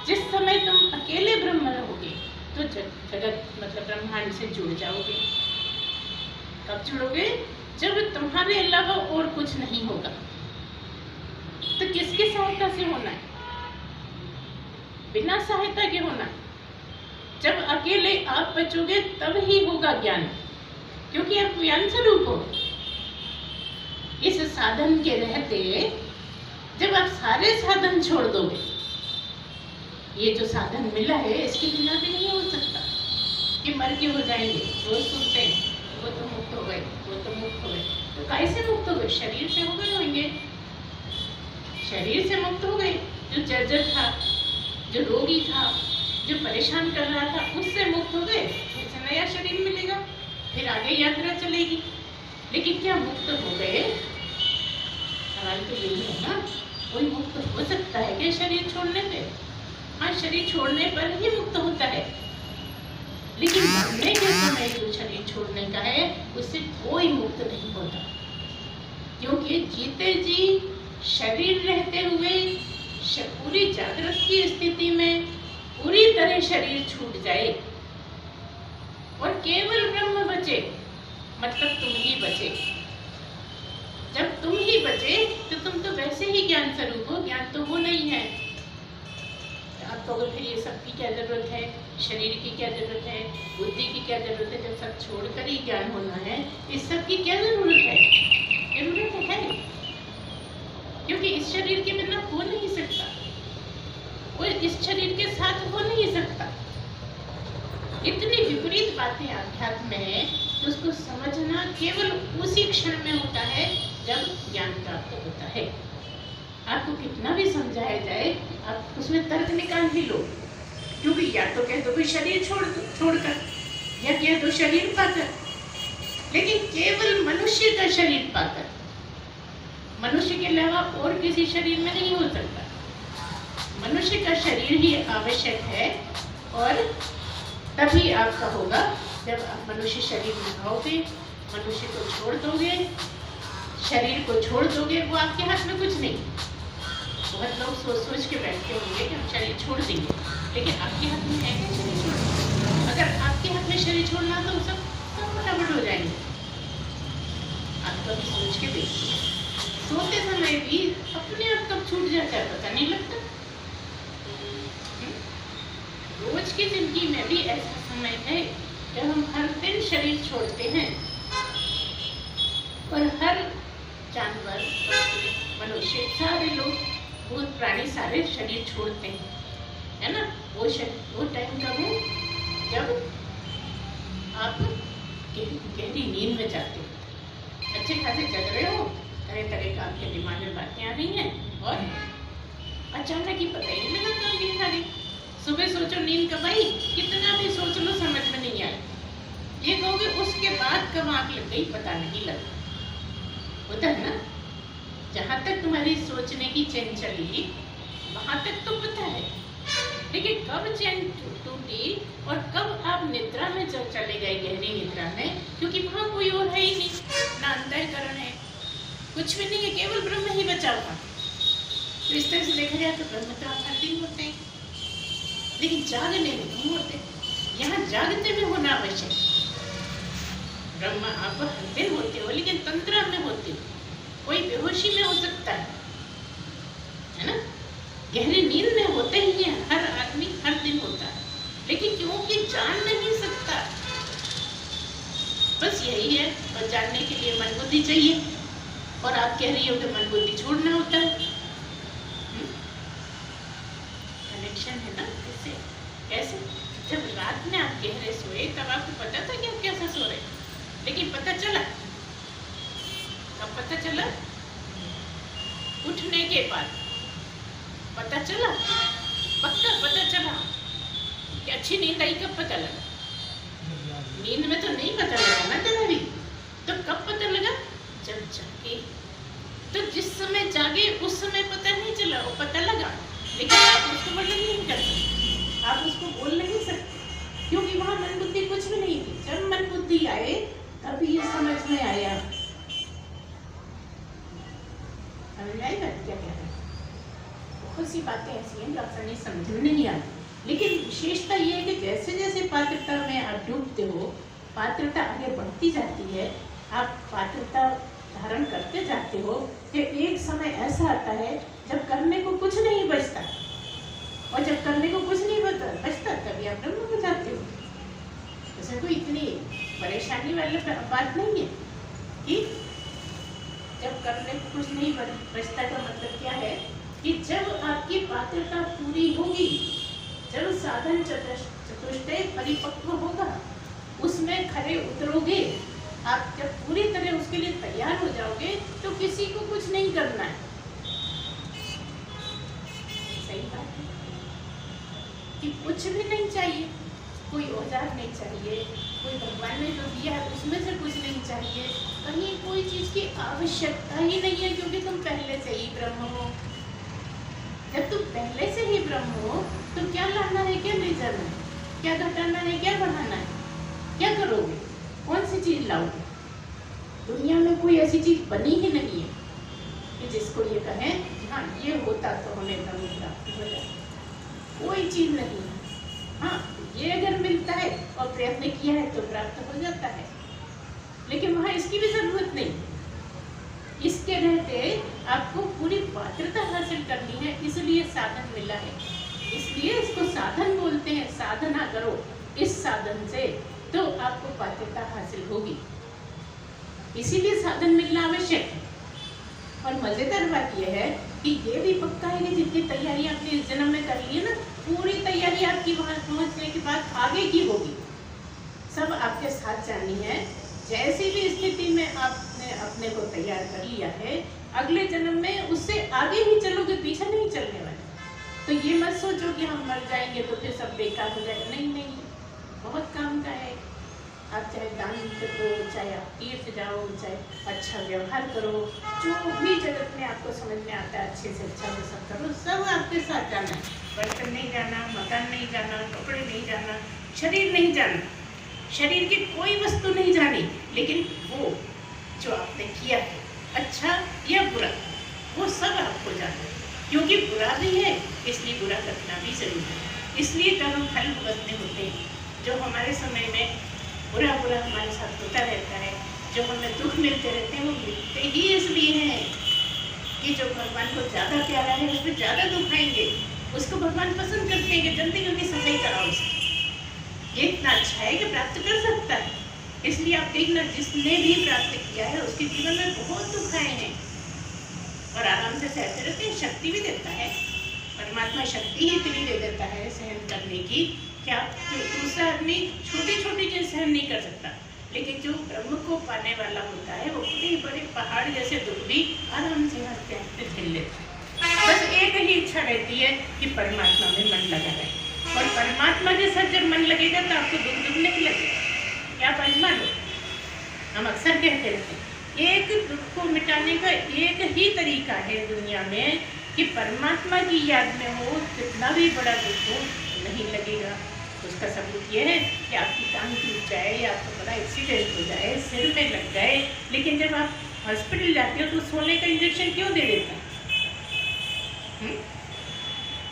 A: जिस समय तुम अकेले ब्रह्म रहोगे तो जगत मतलब ब्रह्मांड से जुड़ जाओगे। कब जुड़ोगे? जब तुम्हारे अलावा और कुछ नहीं होगा। तो किसकी सहायता से होना है? बिना सहायता के होना है। जब अकेले आप बचोगे तब ही होगा ज्ञान, क्योंकि आप ज्ञान स्वरूप हो। इस साधन के रहते जब आप सारे साधन छोड़ दोगे, ये जो साधन मिला है इसके बिना भी नहीं हो सकता कि मर के हो जाएंगे। रोज सुनते हैं वो तो मुक्त हो गए, वो तो मुक्त हो गए। तो कैसे मुक्त हो गए? शरीर से हो गए होंगे, शरीर से मुक्त हो गए। जो जर्जर था, जो रोगी था, जो परेशान कर रहा था, उससे मुक्त हो गए। उससे नया शरीर मिलेगा, फिर आगे यात्रा चलेगी। लेकिन क्या मुक्त हो गए? सवाल तो यही है ना। कोई मुक्त हो सकता है क्या शरीर छोड़ने पे? हाँ, शरीर छोड़ने पर ही मुक्त होता है, लेकिन मरने के समय जो शरीर छोड़ने का है उससे कोई मुक्त नहीं होता। क्योंकि जीते जी शरीर रहते हुए पूरी जागृत की स्थिति में पूरी तरह शरीर छूट जाए और केवल ब्रह्म बचे, मतलब तुम ही बचे। जब तुम ही बचे तो तुम तो वैसे ही ज्ञान स्वरूप हो, ज्ञान तो वो नहीं है। अब तो फिर ये सब की क्या जरूरत है? शरीर की क्या जरूरत है? बुद्धि की क्या जरूरत है? जब सब छोड़कर ही ज्ञान होना है, इस सब की क्या जरूरत है? जरूरत है, क्योंकि इस शरीर के बिना हो नहीं सकता, और इस शरीर के साथ हो नहीं सकता। इतनी विपरीत बातें अध्यात्म में है, तो उसको समझना केवल उसी क्षण में होता है जब ज्ञान प्राप्त होता है। आपको कितना भी समझाया जाए, आप उसमें तर्क निकाल भी लो, क्योंकि या तो कह दो कोई शरीर छोड़कर, या कह दो शरीर पाकर, लेकिन केवल मनुष्य का शरीर पाकर, मनुष्य के अलावा और किसी शरीर में नहीं हो सकता। मनुष्य का शरीर ही आवश्यक है, और तभी आपका होगा जब आप मनुष्य शरीर में आओगे, मनुष्य को छोड़ दोगे, शरीर को छोड़ दोगे, वो आपके हाथ में कुछ नहीं। बहुत लोग सोच सोच के बैठते होंगे कि हम शरीर छोड़ देंगे, लेकिन आपके हाथ में है क्या शरीर छोड़ना? अगर आपके हाथ में शरीर छोड़ना तो सब फटाफट हो जाएंगे। आप कभी सोच के देखिए, सोते समय भी अपने आप कब छूट जाता है पता नहीं लगता। रोज की जिंदगी में भी ऐसा समय है जब हम हर दिन शरीर छोड़ते हैं, और हर जानवर, मनुष्य, सारे लोग, भूत प्राणी सारे शरीर छोड़ते हैं, है ना। वो टाइम कब है जब आप गहरी नींद में जाते हो, अच्छे खासे जग रहे हो, तरह तरह का आपके दिमाग में बातें आ रही हैं, और अचानक ही पता ही नहीं लगा कब नींद आ गई। सुबह सोचो नींद कब आई, कितना भी सोच लो समझ में नहीं आया। ये कहोगे उसके बाद कब आंख लग गई पता नहीं लगा। होता है ना, जहाँ तक तुम्हारी सोचने की चैन चली वहां तक तो पता है, लेकिन कब चैन टूटी और कब आप निद्रा में चले गए, गहरी निद्रा में, क्योंकि वहां कोई और है ही नहीं, ना अंतःकरण है, कुछ भी नहीं है, केवल ब्रह्म ही बचा हुआ। तो इस तरह से देखा जाए तो ब्रह्म तो आप हर दिन होते हैं, लेकिन जागने में नहीं होते। यहाँ जागते में होना आवश्यक। ब्रह्म आप हर दिन होते हो, लेकिन तंत्र में होते हो, कोई बेहोशी में हो सकता है ना। गहरी नींद में होते ही है, हर आदमी हर दिन होता है, लेकिन क्योंकि जान नहीं सकता, बस यही है। और जानने के लिए मन बुद्धि चाहिए, और आप कह रही हो कि मन बुद्धि छोड़ना होता है। कनेक्शन है ना। कैसे कैसे जब रात में आप गहरे सोए तब आपको पता था कि आप कैसे सो रहे, लेकिन पता चला कब पता चला? उठने के बाद पता चला, पक्का पता चला कि अच्छी नींद आई। कब पता लगा? नींद में तो नहीं पता लगा ना तेरा भी, तो कब पता लगा? जब जागे। तो जिस समय जागे उस समय पता नहीं चला, वो पता लगा, लेकिन आप उसको वर्णन नहीं कर सकते, आप उसको बोल नहीं सकते, क्योंकि वहां मन बुद्धि कुछ भी नहीं थी। जब मन बुद्धि आए तब ये समझ में आया। क्या कह रहे हैं? बहुत सी बातें ऐसी हैं जो आसानी समझ में नहीं आती, लेकिन विशेषता ये है कि जैसे जैसे पात्रता में आप डूबते हो, पात्रता आगे बढ़ती जाती है, आप पात्रता धारण करते जाते हो, कि एक समय ऐसा आता है जब करने को कुछ नहीं बचता, और जब करने को कुछ नहीं बचता तभी आप ब्रह्म हो जाते हो। ऐसे कोई इतनी परेशानी वाली बात नहीं है कि जब करने को कुछ नहीं बचता का मतलब क्या है कि जब आपकी पात्रता पूरी होगी, जब साधन चतुष्टय परिपक्व होगा, उसमें खरे उतरोगे, आप जब पूरी तरह उसके लिए तैयार हो जाओगे तो किसी को कुछ नहीं करना है। सही बात है कि कुछ भी नहीं चाहिए, कोई औजार नहीं चाहिए, कोई भगवान ने जो दिया है उसमें से कुछ नहीं चाहिए, कहीं कोई चीज की आवश्यकता ही नहीं है, क्योंकि तुम पहले से ही ब्रह्म हो। जब तुम पहले से ही ब्रह्म हो तो क्या लाना है, क्या ले जाना है, क्या घटाना है, क्या बढ़ाना है, क्या करोगे, कौन सी चीज लाओगे? दुनिया में कोई ऐसी चीज बनी ही नहीं है कि जिसको ये कहें हाँ ये होता तो हमें ब्रह्म प्राप्त हो जाए। कोई चीज नहीं है। हाँ, ये अगर मिलता है और प्रयत्न किया है तो प्राप्त हो जाता है, लेकिन वहां इसकी भी जरूरत नहीं। इसके रहते आपको पूरी पात्रता हासिल करनी है, इसलिए साधन मिला है, इसलिए इसको साधन बोलते हैं। साधना करो इस साधन से तो आपको पात्रता हासिल होगी, इसीलिए साधन मिलना आवश्यक है। और मजेदार बात यह है कि ये भी पक्का है कि जितनी तैयारी आपने इस जन्म में कर ली है ना, पूरी तैयारी आपकी वहां पहुंचने के बाद आगे की होगी, सब आपके साथ जानी है। जैसी भी स्थिति में आपने अपने को तैयार कर लिया है, अगले जन्म में उससे आगे ही चलोगे, पीछे नहीं चलने वाले। तो ये मत सोचो कि हम मर जाएंगे तो फिर सब बेकार हो जाएगा, नहीं नहीं, बहुत काम का है। आप चाहे दान करो, चाहे आप तीर्थ जाओ, चाहे अच्छा व्यवहार करो, जो भी जगत में आपको समझ में आता है अच्छे से अच्छा वो सब करो, सब आपके साथ जाना है। बर्तन नहीं जाना, मकान नहीं जाना, कपड़े नहीं जाना, शरीर नहीं जाना, शरीर की कोई वस्तु नहीं जानी, लेकिन वो जो आपने किया है अच्छा या बुरा वो सब आपको जाना है, क्योंकि बुरा भी है इसलिए बुरा करना भी जरूरी है। इसलिए जब हम फल भुगतने होते हैं, जो हमारे समय में बुरा बुरा हमारे साथ होता रहता है, जो हमें दुख मिलते रहते हैं, वो मिलते ही इसलिए हैं कि जो भगवान को ज़्यादा प्यारा है उस पर ज़्यादा दुख आएंगे। उसको भगवान पसंद करते हैं कि जल्दी जल्दी सफाई कराओ उसकी, ये इतना अच्छा है कि प्राप्त कर सकता है। इसलिए आप देखना, जिसने भी प्राप्त किया है उसके जीवन में बहुत दुख आए हैं और आराम से सहते रहते हैं। शक्ति भी देता है परमात्मा, शक्ति ही इतनी दे देता है सहन करने की, क्या दूसरा आदमी छोटी छोटी चीज सहन नहीं कर सकता, लेकिन जो ब्रह्म को पाने वाला होता है वो बड़े बड़े पहाड़ जैसे दुख भी आराम से हंसते हंसते झेल लेता है। बस एक ही इच्छा रहती है कि परमात्मा में मन लगा रहे, और परमात्मा के साथ जब मन लगेगा तो आपको दुख दुख नहीं लगेगा। क्या आप आजमा लो, हम अक्सर कहते रहते हैं एक दुख को मिटाने का एक ही तरीका है दुनिया में कि परमात्मा की याद में हो, कितना भी बड़ा दुख हो नहीं लगेगा। उसका सबूत ये है कि आपकी टांग टूट जाए या आपको बड़ा एक्सीडेंट हो जाए, सिर में लग जाए, लेकिन जब आप हॉस्पिटल जाते हो तो सोने का इंजेक्शन क्यों दे देता है?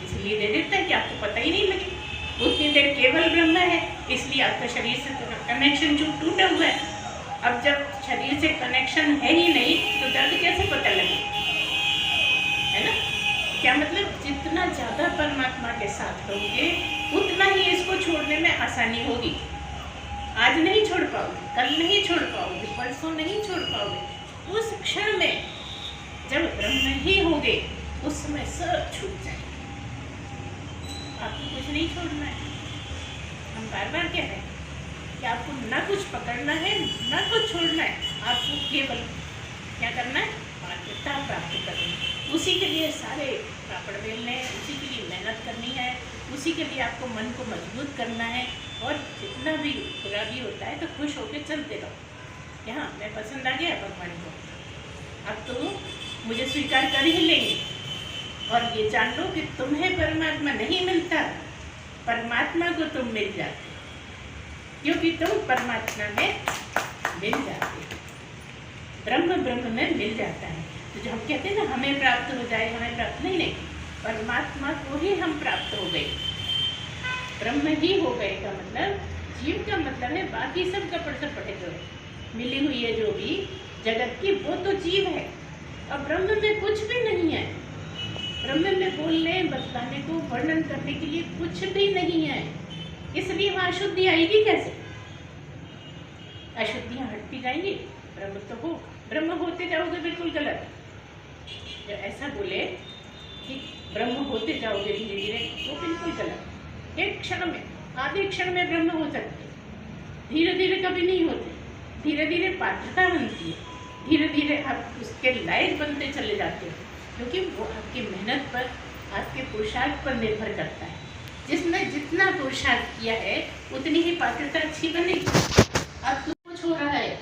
A: इसलिए दे देता है कि आपको पता ही नहीं लगे। उतनी देर केवल ब्रह्म है, इसलिए आपका शरीर से कनेक्शन जो टूटा हुआ है। अब जब शरीर से कनेक्शन है ही नहीं तो दर्द कैसे पता लगे, है ना? क्या मतलब जितना ज़्यादा परमात्मा के साथ रहोगे उतना ही इसको छोड़ने में आसानी होगी। आज नहीं छोड़ पाओगे, कल नहीं छोड़ पाओगे, परसों नहीं छोड़ पाओगे। उस क्षण में जब ब्रह्म ही होगे उस समय सब छूट जाए। आपको कुछ नहीं छोड़ना है। हम बार बार कह रहे हैं कि आपको ना कुछ पकड़ना है ना कुछ छोड़ना है, आपको केवल क्या करना है, पात्रता प्राप्त करनी है। उसी के लिए सारे पापड़ बेलने हैं, उसी के लिए मेहनत करनी है, उसी के लिए आपको मन को मजबूत करना है। और जितना भी बुरा भी होता है तो खुश होकर चलते रहो। यहाँ मैं पसंद आ गया भगवान को, अब तो मुझे स्वीकार कर ही लेंगे। और ये जान लो कि तुम्हें परमात्मा नहीं मिलता, परमात्मा को तुम मिल जाते, क्योंकि तुम परमात्मा में मिल जाते, ब्रह्म ब्रह्म में मिल जाता है। तो जो हम कहते हैं ना हमें प्राप्त हो जाए, हमें प्राप्त नहीं, परमात्मा को ही हम प्राप्त हो गए, ब्रह्म ही हो गए का मतलब, जीव का मतलब है बाकी सब कपड़ सपड़े जो है मिली हुई है जो भी जगत की, वो तो जीव है। और ब्रह्म में कुछ भी नहीं है, ब्रह्म में बोलने बतलाने को वर्णन करने के लिए कुछ भी नहीं है। इसलिए वहाँ अशुद्धि आएगी कैसे? अशुद्धियाँ हटती जाएंगी, ब्रह्म तो हो, ब्रह्म होते जाओगे बिल्कुल गलत। जो ऐसा बोले कि ब्रह्म होते जाओगे धीरे धीरे, वो बिल्कुल गलत। एक क्षण में, आधे क्षण में ब्रह्म हो सकते, धीरे धीरे कभी नहीं होते। धीरे धीरे पात्रता बनती है, धीरे धीरे आप उसके लायक बनते चले जाते हो, क्योंकि वो आपकी मेहनत पर, आपके पुरुषार्थ पर निर्भर करता है। जिसने जितना पुरुषार्थ किया है उतनी ही पात्रता अच्छी बनेगी। अब कुछ हो रहा है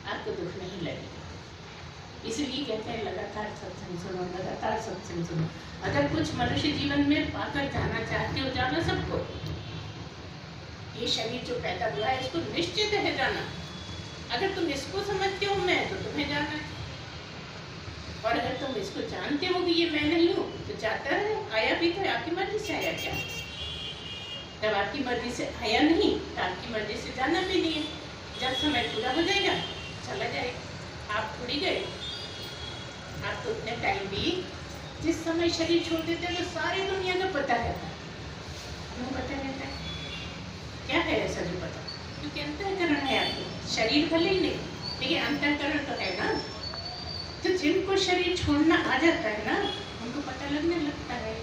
A: आपको दुख नहीं लगेगा। इसलिए कहते हैं लगातार सत्संग सुनो, लगातार सत्संग सुनो। अगर कुछ मनुष्य जीवन में पाकर जाना चाहते हो, जाना सबको, ये शरीर जो पैदा हुआ है इसको निश्चित है जाना। अगर तुम इसको समझते हो मैं, तो तुम्हें जाना है। और अगर तुम इसको जानते हो कि ये मैं नहीं हूँ, तो जाता है, आया भी तो आपकी मर्जी से आया क्या? जब आपकी मर्जी से आया नहीं तो आपकी मर्जी से जाना भी नहीं है। जब समय पूरा हो जाएगा चला जाएगा। आप थोड़ी गए, आप तो उतने टाइम भी जिस समय शरीर छोड़ देते हैं तो सारी दुनिया का पता रहता है। क्यों पता रहता है? क्या है ऐसा जो पता? क्योंकि अंतःकरण है आपको, शरीर भले ही नहीं लेकिन अंतःकरण तो है ना। तो जिनको शरीर छोड़ना आ जाता है ना उनको पता लगने लगता है।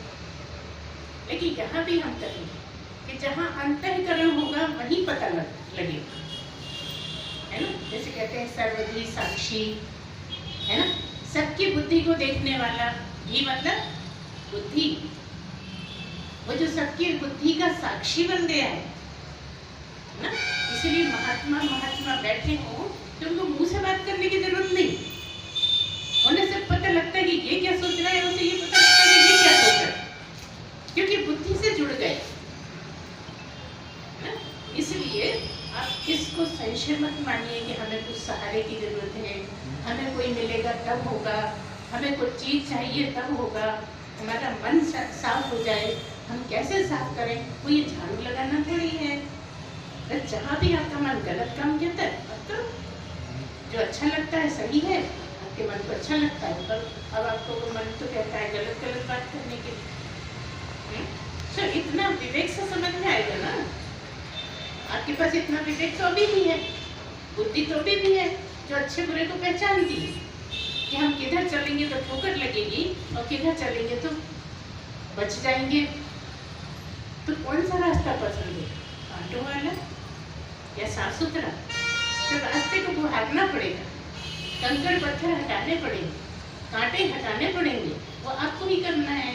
A: लेकिन यहाँ भी हम कहेंगे कि जहाँ अंतःकरण होगा वहीं पता लगेगा, है ना। जैसे कहते हैं सर्वधी साक्षी, है ना, सबकी बुद्धि को देखने वाला। ये मतलब बुद्धि, वो जो सबकी बुद्धि का साक्षी बन गया है ना। इसीलिए महात्मा बैठे हो तो उनको मुंह से बात करने की जरूरत नहीं, उन्हें सब पता लगता है कि ये क्या सोच रहा है, उसे ये पता लगता है कि ये क्या सोच रहा है, क्योंकि बुद्धि से जुड़ गए ना। पीछे मत मानिए कि हमें कुछ सहारे की जरूरत है, हमें कोई मिलेगा तब होगा, हमें कुछ चीज़ चाहिए तब होगा। हमारा मन साफ हो जाए, हम कैसे साफ करें? वो ये झाड़ू लगाना थोड़ी है। तो जहाँ भी आपका मन गलत काम कहता है तो जो अच्छा लगता है सही है, आपके मन को अच्छा लगता है, पर अब आपको वो मन तो कहता है गलत गलत बात करने के लिए। तो इतना विवेक से समझ में आएगा ना। आपके पास इतना विवेक तो अभी भी है, बुद्धि तो अभी भी है, जो अच्छे बुरे को पहचानती है कि हम किधर चलेंगे तो ठोकर लगेगी और किधर चलेंगे तो बच जाएंगे। तो कौन सा रास्ता पसंद है, कांटों वाला या साफ सुथरा? तो रास्ते को बुहारना पड़ेगा, कंकड़ पत्थर हटाने पड़ेंगे, कांटे हटाने पड़ेंगे, वो आपको ही करना है।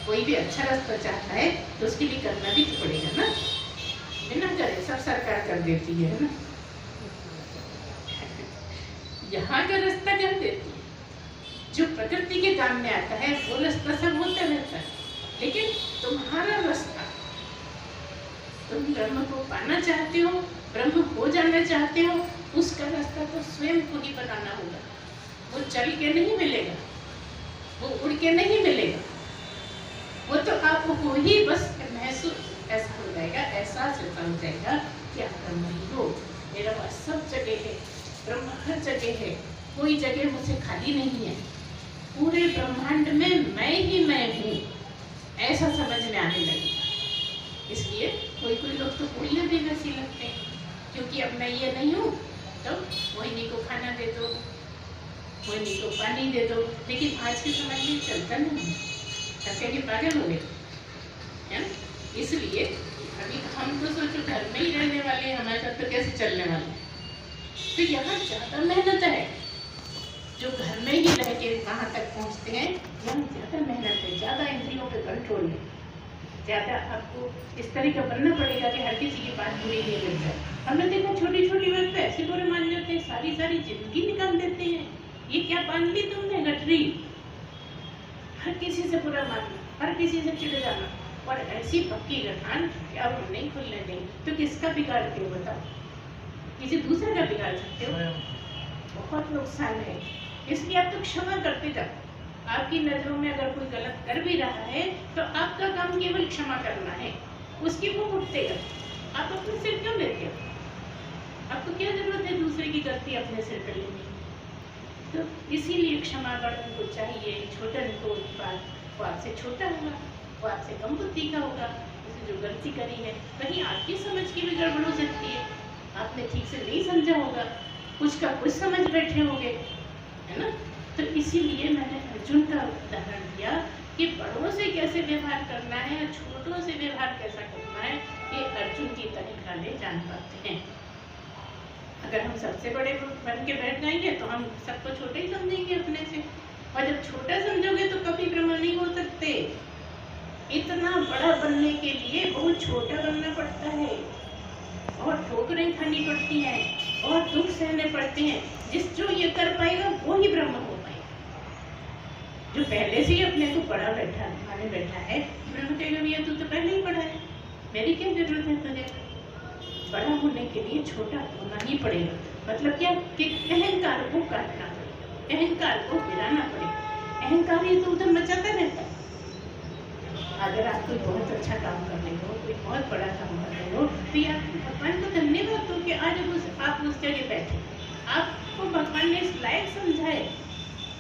A: कोई भी अच्छा रास्ता चाहता है तो उसके लिए करना भी तो पड़ेगा ना, बिना करे सब सरकार कर देती है ना, यहाँ का रास्ता कर देती है। जो प्रकृति के काम में आता है वो रास्ता सब होता रहता है, लेकिन तुम्हारा रास्ता, तुम ब्रह्म को पाना चाहते हो, ब्रह्म हो जाना चाहते हो, उसका रास्ता तो स्वयं को ही बनाना होगा। वो चल के नहीं मिलेगा, वो उड़ के नहीं मिलेगा, वो तो आपको ही बस महसूस ऐसा हो जाएगा, एहसास ऐसा हो जाएगा कि आप ब्रह्म ही हो। मेरा पास सब जगह है, ब्रह्म हर जगह है, कोई जगह मुझसे खाली नहीं है, पूरे ब्रह्मांड में मैं ही मैं हूँ, ऐसा समझ में आने लगेगा। इसलिए कोई लोग तो उड़िया भी वैसी लगते हैं, क्योंकि अब मैं ये नहीं हूँ तो मोहिनी को खाना दे दो, मोहिनी को पानी दे दो, लेकिन आज के समय में चलता नहीं, कहते कि पागल हो गए, है ना? इसलिए अभी हम तो सोचो घर में ही रहने वाले, हमारे साथ तो कैसे चलने वाले। तो यहाँ ज़्यादा मेहनत है, जो घर में ही रह के कहाँ तक पहुँचते हैं, यहाँ ज़्यादा मेहनत है, ज़्यादा इंद्रियों पे कंट्रोल है, ज़्यादा आपको इस तरह का बनना पड़ेगा कि हर किसी की बात बुरी नहीं लग जाए। हमने देखा छोटी छोटी बात पे ऐसे बुरे मान जाते हैं, सारी सारी जिंदगी निकाल देते हैं। ये क्या बांध ली तुमने गठरी, हर किसी से बुरा मानना, हर किसी से चिढ़ जाना, और ऐसी पक्की गठान कि अब हम नहीं खुलने देंगे, तो किसका बिगाड़ते हो बताओ? किसी दूसरे का बिगाड़ सकते हो? बहुत नुकसान है। इसलिए आप तो क्षमा करते जाओ। आपकी नजरों में अगर कोई गलत कर भी रहा है तो आपका काम केवल क्षमा करना है, उसकी मुंह उठतेगा। आप अपने सिर क्यों लेते हो? आपको क्या जरूरत है दूसरे की गलती अपने सिर पर लेने की? तो इसीलिए क्षमा बड़ों को चाहिए, छोटन को वो आपसे छोटा होगा, वो आपसे कम बुद्धि का होगा, उसने जो गलती करी है कहीं आपकी समझ की भी गड़बड़ हो सकती है, आपने ठीक से नहीं समझा होगा, कुछ का कुछ समझ बैठे होंगे, है ना? तो इसीलिए मैंने अर्जुन का उदाहरण दिया कि बड़ों से कैसे व्यवहार करना है और छोटों से व्यवहार कैसा करना है, ये अर्जुन की तरीका ले जान पाते हैं। अगर हम सबसे बड़े बन के बैठ जाएंगे तो हम सबको छोटे ही समझेंगे अपने से, और जब छोटा समझोगे तो कभी ब्रह्म नहीं हो सकते। इतना बड़ा बनने के लिए बहुत छोटा बनना पड़ता है, और ठोकरें खानी पड़ती हैं, और दुख सहने पड़ते हैं। जो ये कर पाएगा वो ही ब्रह्म हो पाएगा। जो पहले से ही अपने को बड़ा माने बैठा है, ब्रह्म कहेगा भैया तू तो पहले ही बड़ा है, मेरी क्या जरूरत है तुझे? बड़ा होने के लिए छोटा होना ही पड़ेगा। मतलब क्या कि अहंकार को काटना पड़ेगा, अहंकार को गिराना पड़ेगा। अहंकार ही तो उधर मचाता रहता है। अगर आप कोई बहुत अच्छा काम कर रहे हो, कोई बहुत बड़ा काम कर रहे हो, तो यार भगवान को धन्यवाद दो कि आज आप उस जगह बैठे। आपको भगवान ने इस लायक समझा है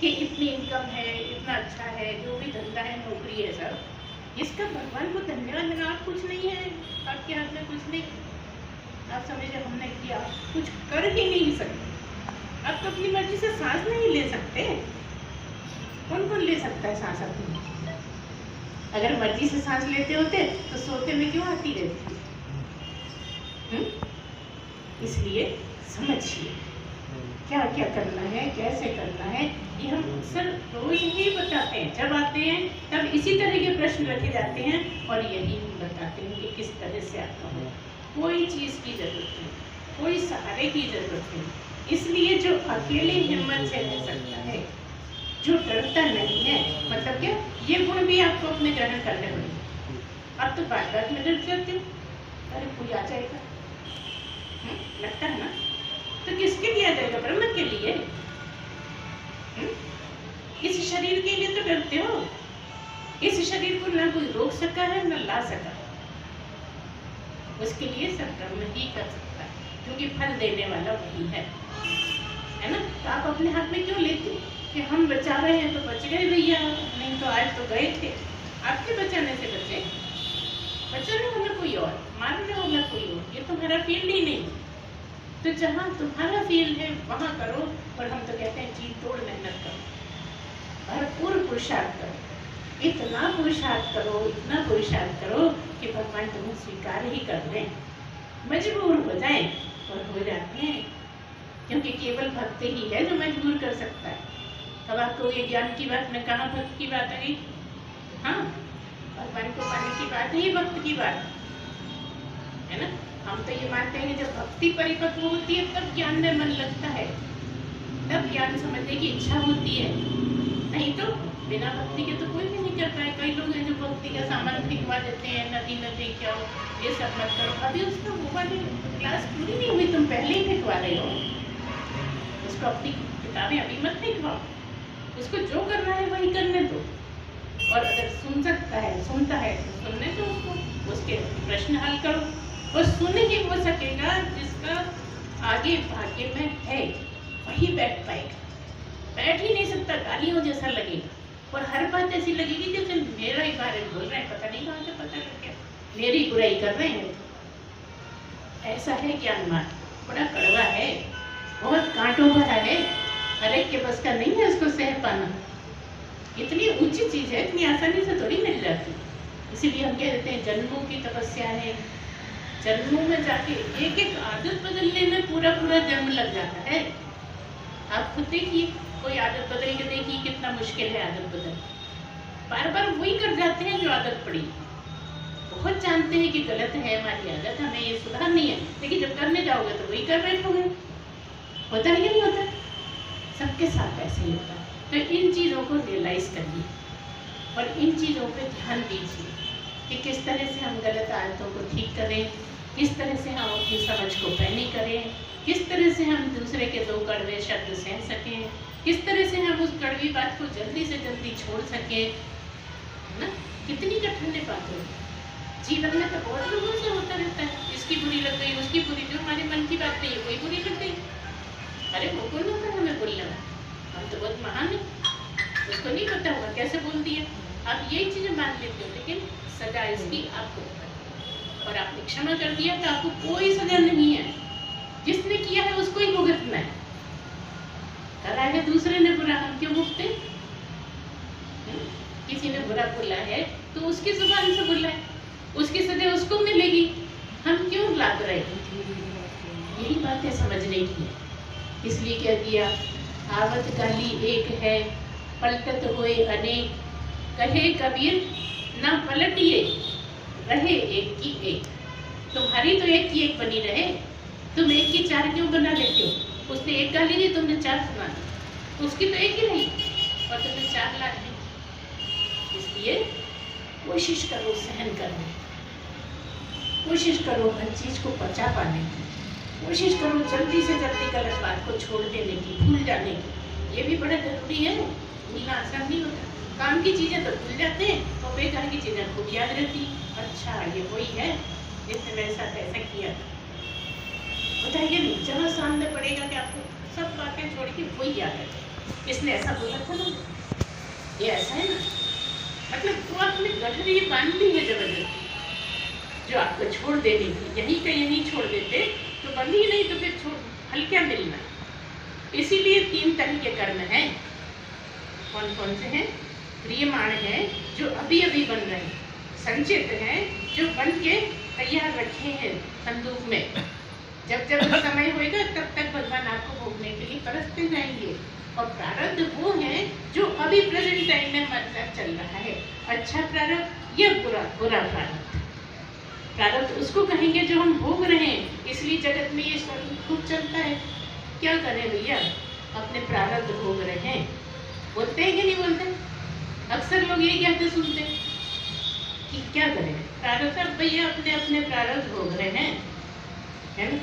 A: कि इतनी इनकम है, इतना अच्छा है, जो भी धंधा है, नौकरी है, सब इसका भगवान को धन्यवाद देना। आप कुछ नहीं है, आपके हाथ में कुछ नहीं, आप समझे हमने किया, कुछ कर ही नहीं सकते। आप तो अपनी मर्जी से सांस नहीं ले सकते। कौन कौन ले सकता है सांस अपनी? अगर मर्जी से सांस लेते होते तो सोते में क्यों आती रहती? इसलिए समझिए क्या क्या करना है, कैसे करना है, ये हम अक्सर रोज ही बताते हैं। जब आते हैं तब इसी तरह के प्रश्न रखे जाते हैं और यही हम बताते हैं कि किस तरह से आपका हो। कोई चीज़ की जरूरत नहीं, कोई सहारे की जरूरत नहीं। इसलिए जो अकेले हिम्मत से रह सकता है, जो डरता नहीं है, मतलब क्या, ये गुण भी आपको अपने ग्रहण करने पड़ेंगे। अब तो बात बात में डर जाते हो, अरे कोई आ जाएगा, लगता है ना? तो किसके लिए आ जाएगा? ब्रह्म के लिए। इस शरीर के लिए तो डरते हो। इस शरीर को ना कोई रोक सका है ना ला सका, उसके लिए सब ब्रह्म ही कर सकता है, क्योंकि फल देने वाला वही है ना? तो आप अपने हाथ में क्यों लेते कि हम बचा रहे हैं तो बच गए भैया, नहीं तो आज तो गए थे। आपके बचाने से बचे, बचाने वाला कोई और, मारने वाला कोई और, ये तुम्हारा फील्ड ही नहीं। तो जहाँ तुम्हारा फील्ड है वहाँ करो। और हम तो कहते हैं जी तोड़ मेहनत करो, भरपूर पुरुषार्थ करो, इतना पुरुषार्थ करो, इतना पुरुषार्थ करो कि भगवान तुम्हें स्वीकार ही कर लें, मजबूर हो जाए। और हो जाते हैं, क्योंकि केवल भक्त ही है जो मजबूर कर सकता है। अब आपको ये ज्ञान की बात में कहाँ भक्त की बात आ गई? हाँ, भगवान को पाने की बात है, ये भक्त की बात है ना? हम तो ये मानते हैं कि जब भक्ति परिपक्व होती है तब ज्ञान में मन लगता है, तब ज्ञान समझने की इच्छा होती है। नहीं तो बिना भक्ति के तो कोई भी नहीं कर पाए। कई लोग हैं जो भक्ति का सामान फेंकवा देते हैं, नदी में फेंक जाओ, ये सब मत करो। अभी उसका वो वाली क्लास पूरी नहीं हुई, तुम पहले ही फेंकवा रहे हो उसको। अपनी किताबें अभी मत फेंकवाओ, उसको जो करना है वही करने दो। और अगर सुन सकता है, सुनता है तो सुनने दो उसको, उसके प्रश्न हल करो। और सुन ही हो सकेगा जिसका आगे भाग्य में है, वही बैठ पाएगा। बैठ ही नहीं सकता, गालियों जैसा लगेगा। और हर बात ऐसी लगेगी जैसे मेरा ही बारे में बोल रहे हैं, पता नहीं कहाँ से पता लग गया, मेरी बुराई कर रहे हैं। ऐसा है ज्ञान मार्ग, बड़ा कड़वा है, बहुत कांटों भरा है, हर एक के बस का नहीं है उसको सह पाना। इतनी ऊंची चीज है, इतनी आसानी से थोड़ी मिल जाती। इसीलिए हम कह देते हैं जन्मों की तपस्या है। जन्मों में जाके एक एक आदत बदलने में पूरा पूरा जन्म लग जाता है। आप खुद देखिए, कोई आदत बदल के देखिए कितना मुश्किल है आदत बदल। बार बार वही कर जाते हैं जो आदत पड़ी। बहुत जानते हैं कि गलत है हमारी आदत, हमें ये सुधारनी है, लेकिन जब करने जाओगे तो वही कर बैठोगे। होता है कि नहीं होता? सबके साथ ऐसे ही होता है। तो इन चीज़ों को रियलाइज करिए और इन चीज़ों पे ध्यान दीजिए कि किस तरह से हम गलत आदतों को ठीक करें, किस तरह से हम अपनी समझ को पैनी करें, किस तरह से हम दूसरे के दो कड़वे शब्द सह सकें, किस तरह से हम उस कड़वी बात को जल्दी से जल्दी छोड़ सकें, है ना? कितनी कठिन बात है। जीवन में तो बहुत लोगों से होता रहता है, इसकी बुरी लग गई, उसकी बुरी, जो हमारे मन की बात नहीं है कोई बुरी लग गई। अरे वो कौन होता है हमें बोलने वाला? हम तो बहुत महान है, उसको नहीं पता होगा कैसे बोल दिया। आप यही चीजें मान लेते हो, लेकिन सजा इसकी आपको है। और आपने क्षमा कर दिया तो आपको कोई सजा नहीं है, जिसने किया है उसको ही भुगतना है। करा है दूसरे ने बुरा, हम क्यों भुगते? किसी ने बुरा बोला है तो उसकी जुबान से बोला है, उसकी सजा उसको मिलेगी, हम क्यों लाद रहे? यही बातें समझने की है। इसलिए क्या किया? आवत गाली एक है, पलटत होए अनेक, कहे कबीर ना पलटिए, रहे एक की एक। तुम्हारी तो एक की एक बनी रहे, तुम एक की चार क्यों बना लेते हो? उसने एक गाली दी, तुमने चार सुना दी, उसकी तो एक ही रही और तुमने चार ला दी। इसलिए कोशिश करो सहन करने, कोशिश करो हर चीज को पचा पाने की, कोशिश करो जल्दी से जल्दी गलत बात को छोड़ देने की, भूल जाने की। ये भी बड़ा जरूरी है, भूलना आसान नहीं होता। काम की चीजें तो भूल जाते हैं और बेकार की चीजें खूब याद रहती। अच्छा ये वही है जिसने मेरे साथ ऐसा किया था, बताइए नहीं? जहाँ सामने पड़ेगा कि आपको सब बातें छोड़ के वही याद है, इसने ऐसा बोला था ना, ये ऐसा है ना, मतलब वो आपने गठरी बांध दी है जबरदस्ती, जो आपको छोड़ देनी थी। यहीं का यहीं छोड़ देते तो बंद ही नहीं, तो फिर छोड़ फल क्या मिलना? इसीलिए 3 तरह के कर्म हैं। कौन कौन से हैं? क्रियमाण है जो अभी अभी बन रहे हैं, संचित हैं जो बन के तैयार रखे हैं संदूक में। जब जब समय होएगा तब तक भगवान आपको भोगने के लिए परसते जाएंगे। और प्रारब्ध वो है जो अभी प्रेजेंट टाइम में मतलब चल रहा है, अच्छा प्रारब्ध या बुरा प्रारब्ध। प्रारब्ध उसको कहेंगे जो हम भोग रहे हैं, इसलिए जगत में ये सब खूब चलता है। क्या करें भैया, अपने प्रारब्ध भोग रहे हैं। बोलते हैं कि नहीं बोलते? अक्सर लोग ये कहते सुनते कि क्या करें, प्रारब्ध भैया अपने अपने प्रारब्ध भोग रहे हैं, है ना?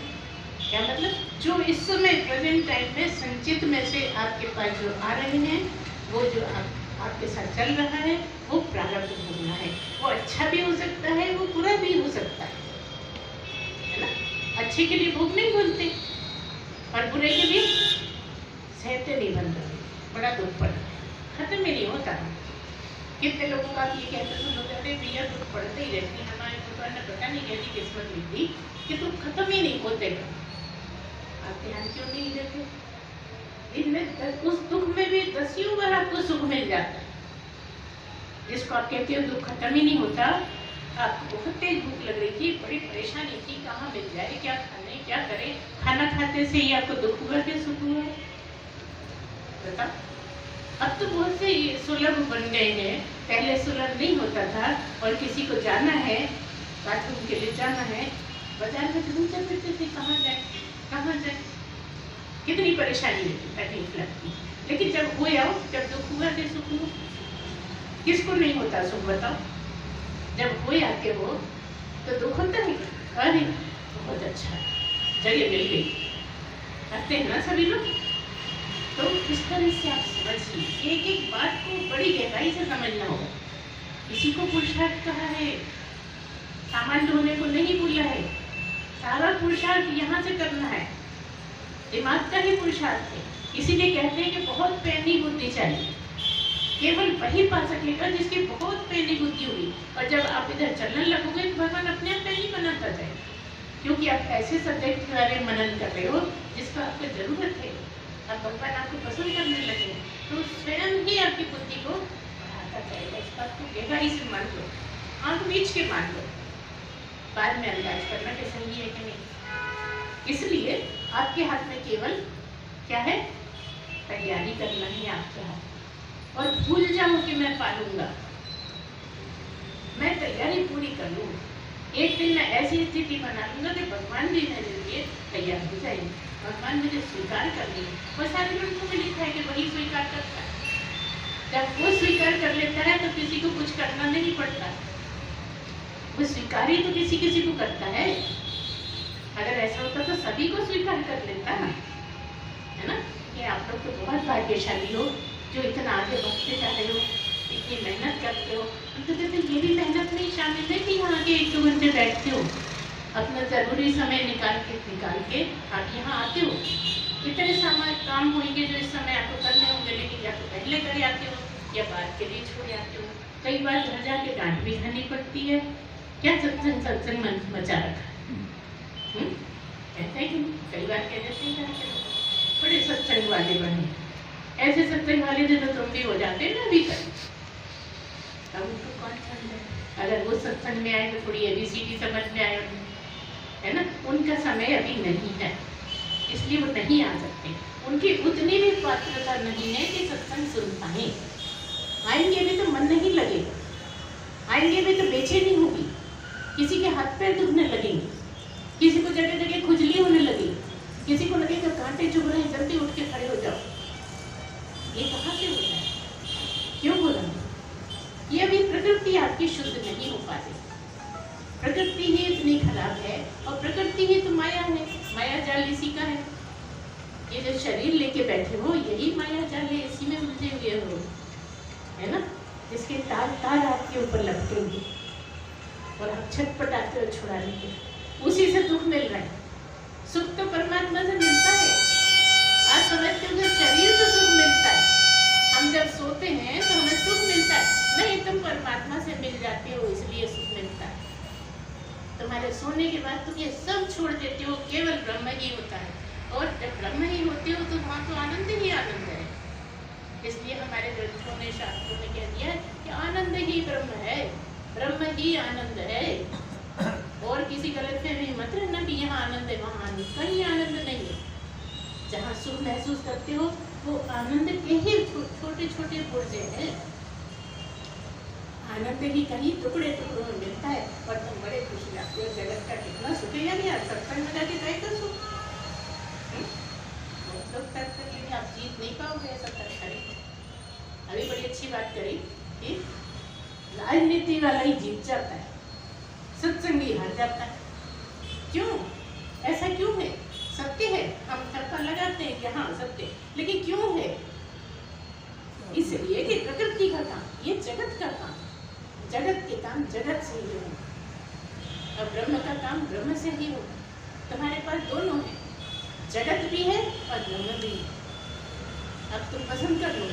A: क्या मतलब? जो इस समय प्रेजेंट टाइम में संचित में से आपके पास जो आ रहे हैं, वो जो आपके साथ चल रहा है, वो प्रारब्ध भोगना है। वो अच्छा भी हो सकता है, वो बुरा भी हो सकता है ना? अच्छे के लिए भोग नहीं बोलते और बुरे के लिए सहते नहीं बन रहे, बड़ा दुख पड़ रहा है, खत्म ही नहीं होता। कितने लोगों का ये कहते सुनो, अरे भैया दुख पड़ते ही रहती, हमारे भगवान ने पता नहीं कैसी किस्मत ली थी कि दुख खत्म ही नहीं होते। आप ध्यान क्यों नहीं देते? इनमें उस दुख में भी 10 बार आपको सुख मिल जाता है। जिसको आप कहते हो दुख खत्म ही नहीं होता, आपको बहुत तेज भूख लग रही थी, बड़ी परेशानी थी, कहाँ मिल जाए, क्या खाने, क्या करें, खाना खाते से ही आपको दुख हुआ कि सुख हुआ? बता। अब तो बहुत से सुलभ बन गए हैं, पहले सुलभ नहीं होता था। और किसी को जाना है, बाथरूम के लिए जाना है, बाजार में ढूंढते फिरते थे, कहाँ जाए कहाँ जाए, कितनी परेशानी होती, तकलीफ लगती। लेकिन जब हो आओ, जब दुख हुआ कि सुख हुआ? किसको नहीं होता सुख बताओ? जब हो आके हो तो दुख होता है। अरे बहुत अच्छा जगह मिल गई, करते हैं ना सभी लोग। तो इस तरह से आप समझिए, एक एक बात को बड़ी गहराई से समझना होगा। किसी को पुरुषार्थ कहा है, सामान ढोने को नहीं बोला है। सारा पुरुषार्थ यहाँ से करना है, दिमाग का ही पुरुषार्थ है। इसीलिए कहते हैं कि बहुत पैनी बुद्धि चाहिए, केवल वही पा सकेगा जिसकी बहुत पैनी बुद्धि हुई। और जब आप इधर चलने लगोगे तो भगवान अपने आप पैनी बनाता जाएगा, क्योंकि आप ऐसे सब्जेक्ट के बारे में मनन कर रहे हो जिसका आपको जरूरत है। अब भगवान आपको पसंद करने लगे तो स्वयं ही आपकी बुद्धि को बढ़ाता जाएगा। इस बात को गहराई से मान लो, आंख मीच के मान लो, बाद में अंदाज करना कि सही है कि नहीं। इसलिए आपके हाथ में केवल क्या है? तैयारी करना है आपके हाथ। और भूल जाओ कि मैं पालूंगा, मैं तैयारी पूरी कर लूँ। एक दिन मैं ऐसी स्थिति बना लूंगा कि भगवान भी मेरे लिए तैयार हो जाएंगे, भगवान मुझे स्वीकार कर लेंगे। और सारे ग्रंथों में लिखा है कि वही स्वीकार करता है। जब वो स्वीकार कर लेता है तो किसी को कुछ करना नहीं पड़ता, वो स्वीकार ही तो किसी किसी को करता है। अगर ऐसा होता तो सभी को स्वीकार कर लेता है ना? ये आप लोग तो बहुत भाग्यशाली हो जो इतना आगे बढ़ते जा रहे हो, इतनी मेहनत करते हो। हम तो कहते ये भी मेहनत में शामिल है कि यहाँ आके 1-2 घंटे बैठते हो, अपना ज़रूरी समय निकाल के आप यहाँ आते हो। इतने समय काम होंगे जो इस समय आपको करने होंगे, लेकिन या तो पहले कर आते हो या बाद के लिए छोड़ आते हो। कई बार घर जाके डांट भी खानी पड़ती है, क्या सत्संग मचा रखा है। कहते हैं कि कई बार कह देते हैं बड़े सत्संग वाले बने, ऐसे सत्संग वाले थे तो तुम भी हो जाते ना अभी तक। अब उनको कौन समझे? अगर वो सत्संग में आए तो थोड़ी ABCD समझ में आए, है ना? उनका समय अभी नहीं है, इसलिए वो नहीं आ सकते। उनकी उतनी भी पात्रता नहीं है कि सत्संग सुन पाए। आएंगे भी तो मन नहीं लगेगा, आएंगे भी तो बेचैनी होगी, किसी के हाथ पैर दुखने लगेंगे, किसी को जगह जगह खुजली होने लगेगी, किसी को लगेगा कांटे चुभ रहे, जल्दी उठ के खड़े हो जाओ। ये कहाँ से होता है? क्यों बोला? ये अभी प्रकृति आपकी शुद्ध नहीं हो पाती। प्रकृति ही इतनी खराब है, और प्रकृति ही तो माया है, माया जाल इसी का है। ये जो शरीर लेके बैठे हो यही माया जाल है, इसी में उलझे हुए हो, है ना? जिसके तार तार आपके ऊपर लपटे हुए और आप छटपटाते हो छुड़ाने के, उसी से दुख मिल रहा है। सुख तो परमात्मा से मिलता है। आज समझते हो शरीर से सुख मिलता है, हम जब सोते हैं तो हमें सुख मिलता है। नहीं, तुम परमात्मा से मिल जाते हो इसलिए सुख मिलता है। तुम्हारे सोने के बाद तुम ये सब छोड़ देते हो, केवल ब्रह्म ही होता है। और जब ब्रह्म ही होते हो तो वहाँ तो आनंद ही आनंद है। इसलिए हमारे ग्रंथों ने, शास्त्रों ने कह दिया कि आनंद ही ब्रह्म है, ब्रह्म ही आनंद है। और किसी गलत फहमी मत रहना कि यहाँ आनंद है वहाँ आनंद, कहीं आनंद नहीं है। जहाँ सुख महसूस करते हो वो आनंद के ही छोटे छोटे पुर्जे हैं। आनंद ही कहीं टुकड़े टुकड़ों में मिलता है और तुम बड़े खुश जाते हो। जगत का कितना सुख है यार, सत्संग में जाके काय कर सुख। बहुत लोग तर्क करेंगे, आप जीत नहीं पाओगे ऐसा तर्क करेंगे। अभी बड़ी अच्छी बात करी कि राजनीति वाला ही जीत जाता है, सत्संगी हार जाता है। क्यों? ऐसा क्यों है? लेकिन क्यों है? इसलिए कि प्रकृति का काम, ये जगत का काम, जगत के काम जगत से ही होगा और ब्रह्म का काम ब्रह्म से ही होगा। तुम्हारे पास दोनों है, जगत भी है और ब्रह्म भी है। अब तुम पसंद कर लो,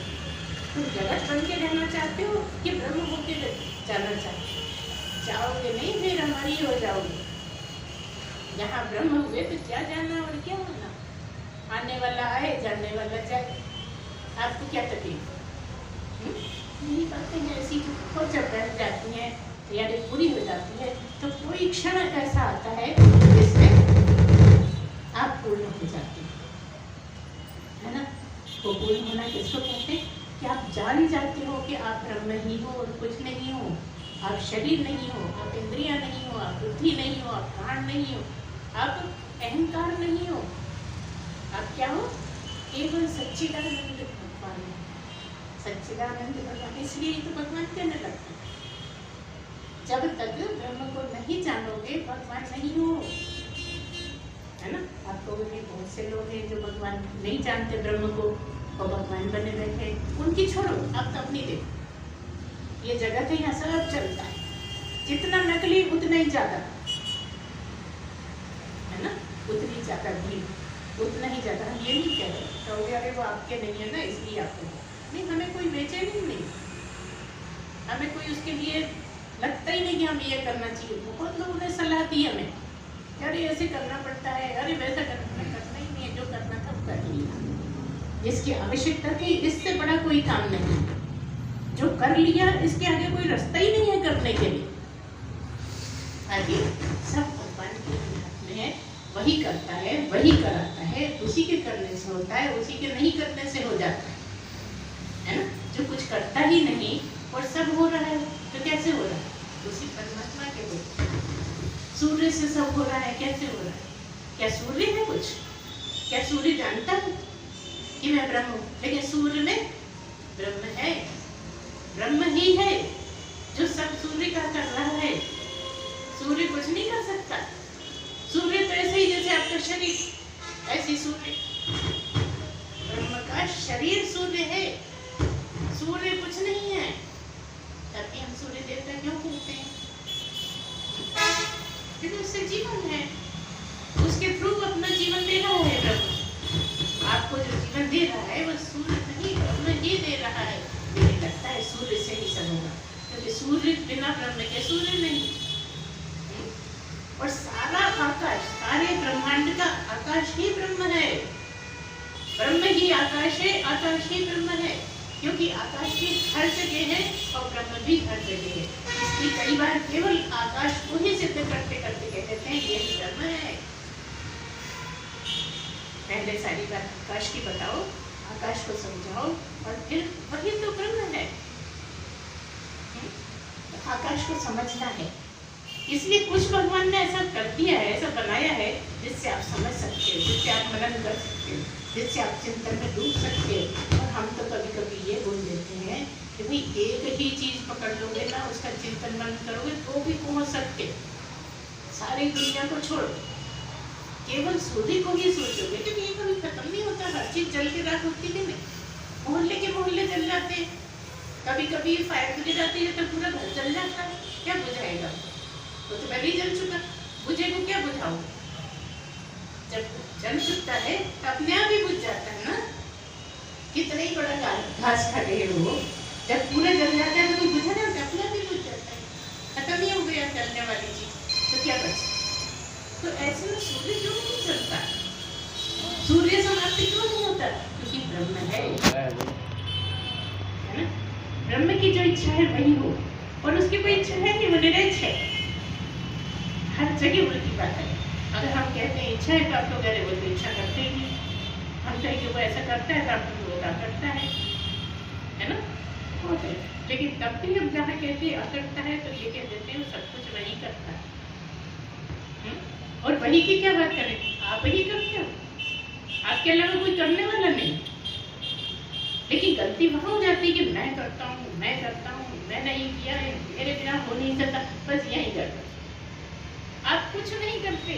A: तुम जगत बन के रहना चाहते हो कि ब्रह्म होके जाना चाहते हो? जाओगे नहीं, फिर हमारी हो जाओगे। जहाँ ब्रह्म हुए तो क्या जाना और क्या होना, आने वाला आए जाने वाला जाए, आपको क्या तकलीफ? यही बातें हैं ऐसी, और जब बैठ जाती हैं यानी पूरी हो जाती है तो कोई क्षण ऐसा आता है जिसमें आप पूर्ण हो जाते है ना। वो पूर्ण होना किसको कहते हैं? कि आप जान जाते हो कि आप ब्रह्म ही हो और कुछ नहीं हो। आप शरीर नहीं हो, आप इंद्रियां नहीं हो, आप बुद्धि नहीं हो, आप प्राण नहीं हो, आप अहंकार नहीं हो। आप क्या हो? केवल सच्चिदानंद भगवान। सच्चिदानंद भगवान, इसलिए तो भगवान कहने लगते हैं जब तक ब्रह्म को नहीं जानोगे भगवान नहीं हो, है ना। आप कहोगे बहुत से लोग हैं जो भगवान नहीं जानते ब्रह्म को और भगवान बने बैठे, उनकी छोड़ो, आप तो अपनी देखो। ये जगत है, यहाँ सब चलता है, जितना नकली उतना ही ज्यादा, है ना, उतनी ज्यादा भीड़, उतना ही ज्यादा। हम ये नहीं कह रहे, कहोगे अरे वो आपके नहीं है ना इसलिए आपको नहीं, हमें कोई बेचैनी नहीं, हमें कोई उसके लिए लगता ही नहीं कि हम ये करना चाहिए। बहुत लोगों ने सलाह दी हमें, अरे ऐसे करना पड़ता है, अरे वैसा करना ही नहीं है, जो करना था वो कर लिया, जिसकी आवश्यकता थी इससे बड़ा कोई काम नहीं, जो कर लिया इसके आगे कोई रास्ता ही नहीं है करने के लिए। आगे सब भगवान के हाथ में है, वही करता है, वही कराता है, उसी के करने से होता है, उसी के नहीं करने से हो जाता है ना। जो कुछ करता ही नहीं और सब हो रहा है तो कैसे हो रहा है? उसी परमात्मा के हो। सूर्य से सब हो रहा है, कैसे हो रहा है? क्या सूर्य है कुछ? क्या सूर्य जानता है कि मैं ब्रह्म हूँ? लेकिन सूर्य में ब्रह्म है, ब्रह्म ही है जो सब सूर्य का कर रहा है। सूर्य कुछ नहीं कर सकता। सूर्य तो ऐसे ही जैसे आपका शरीर, ऐसी सूर्य, ब्रह्म का शरीर सूर्य है, सूर्य कुछ नहीं है। तभी हम सूर्य देवता क्यों कहते हैं? क्योंकि उससे जीवन है, उसके थ्रू अपना जीवन दे रहा है ब्रह्म। आपको जो जीवन दे रहा है वो सूर्य नहीं, ब्रह्म ही दे रहा है। मुझे लगता है सूर्य से ही सब होगा, क्योंकि सूर्य बिना ब्रह्म के सूर्य नहीं। और सारा आकाश, सारे ब्रह्मांड का आकाश ही ब्रह्म है, ब्रह्म ही आकाश है, आकाश ही ब्रह्म है। क्योंकि आकाश भी हर जगह है और ब्रह्म भी हर जगह है, इसलिए कई बार केवल आकाश को ही सिद्ध करते करते कह देते हैं ये ब्रह्म है। पहले सारी बात आकाश की बताओ, आकाश को समझाओ और फिर वही तो ब्रह्म है। आकाश को समझना है, इसलिए कुछ भगवान ने ऐसा कर दिया है, ऐसा बनाया है जिससे आप समझ सकते हो, जिससे आप मनन कर सकते हो, जिससे आप चिंतन में डूब सकते हो। और हम तो कभी कभी ये बोल देते हैं कि भाई एक ही चीज पकड़ लोगे ना, उसका चिंतन मनन करोगे तो भी पहुंच सकते, सारी दुनिया को छोड़ केवल सूर्य को ही सोचोगे, क्योंकि ये कभी खत्म नहीं होता, हर चीज जल के राख होती नहीं। मोहल्ले के मोहल्ले जल जाते हैं, कभी कभी फायर ब्रिगेड आती है तो पूरा घर जल जाता है, क्या बुझाएगा? वो तो पहले ही जल चुका, बुझेगा क्या बुझाओगे? जब जल चुकता है तो अपने आप ही बुझ जाता है ना। कितना ही बड़ा घास का ढेर हो, जब पूरा जल जाता है तो बुझा जाता है, अपने आप ही बुझ जाता है, खत्म ही हो गया जलने वाली चीज, तो क्या बचा? तो ऐसे में सूर्य क्यों नहीं चलता? सूर्य समाप्ति क्यों नहीं होता? क्योंकि ब्रह्म है ना। ब्रह्म की जो इच्छा है वही हो, और उसकी कोई इच्छा है नहीं, वो निरंतर है। हर जगह उल्टी बात है। अगर हम कहते हैं इच्छा है तो आप लोग अरे वो तो इच्छा करते ही नहीं, हम कहेंगे वो ऐसा करता है तो आप लोग वो करता है ना, होता है। लेकिन तब भी हम जहाँ कहते हैं अकरता है तो ये कह देते हैं सब कुछ वही करता है। और वही की क्या बात करें, आप ही करते हो, आपके अलावा कोई करने वाला नहीं। लेकिन गलती वहाँ हो जाती है कि मैं करता हूँ, मैं करता हूँ, मैं नहीं किया है, मेरे बिना हो नहीं सकता, बस यही करता। आप कुछ नहीं करते,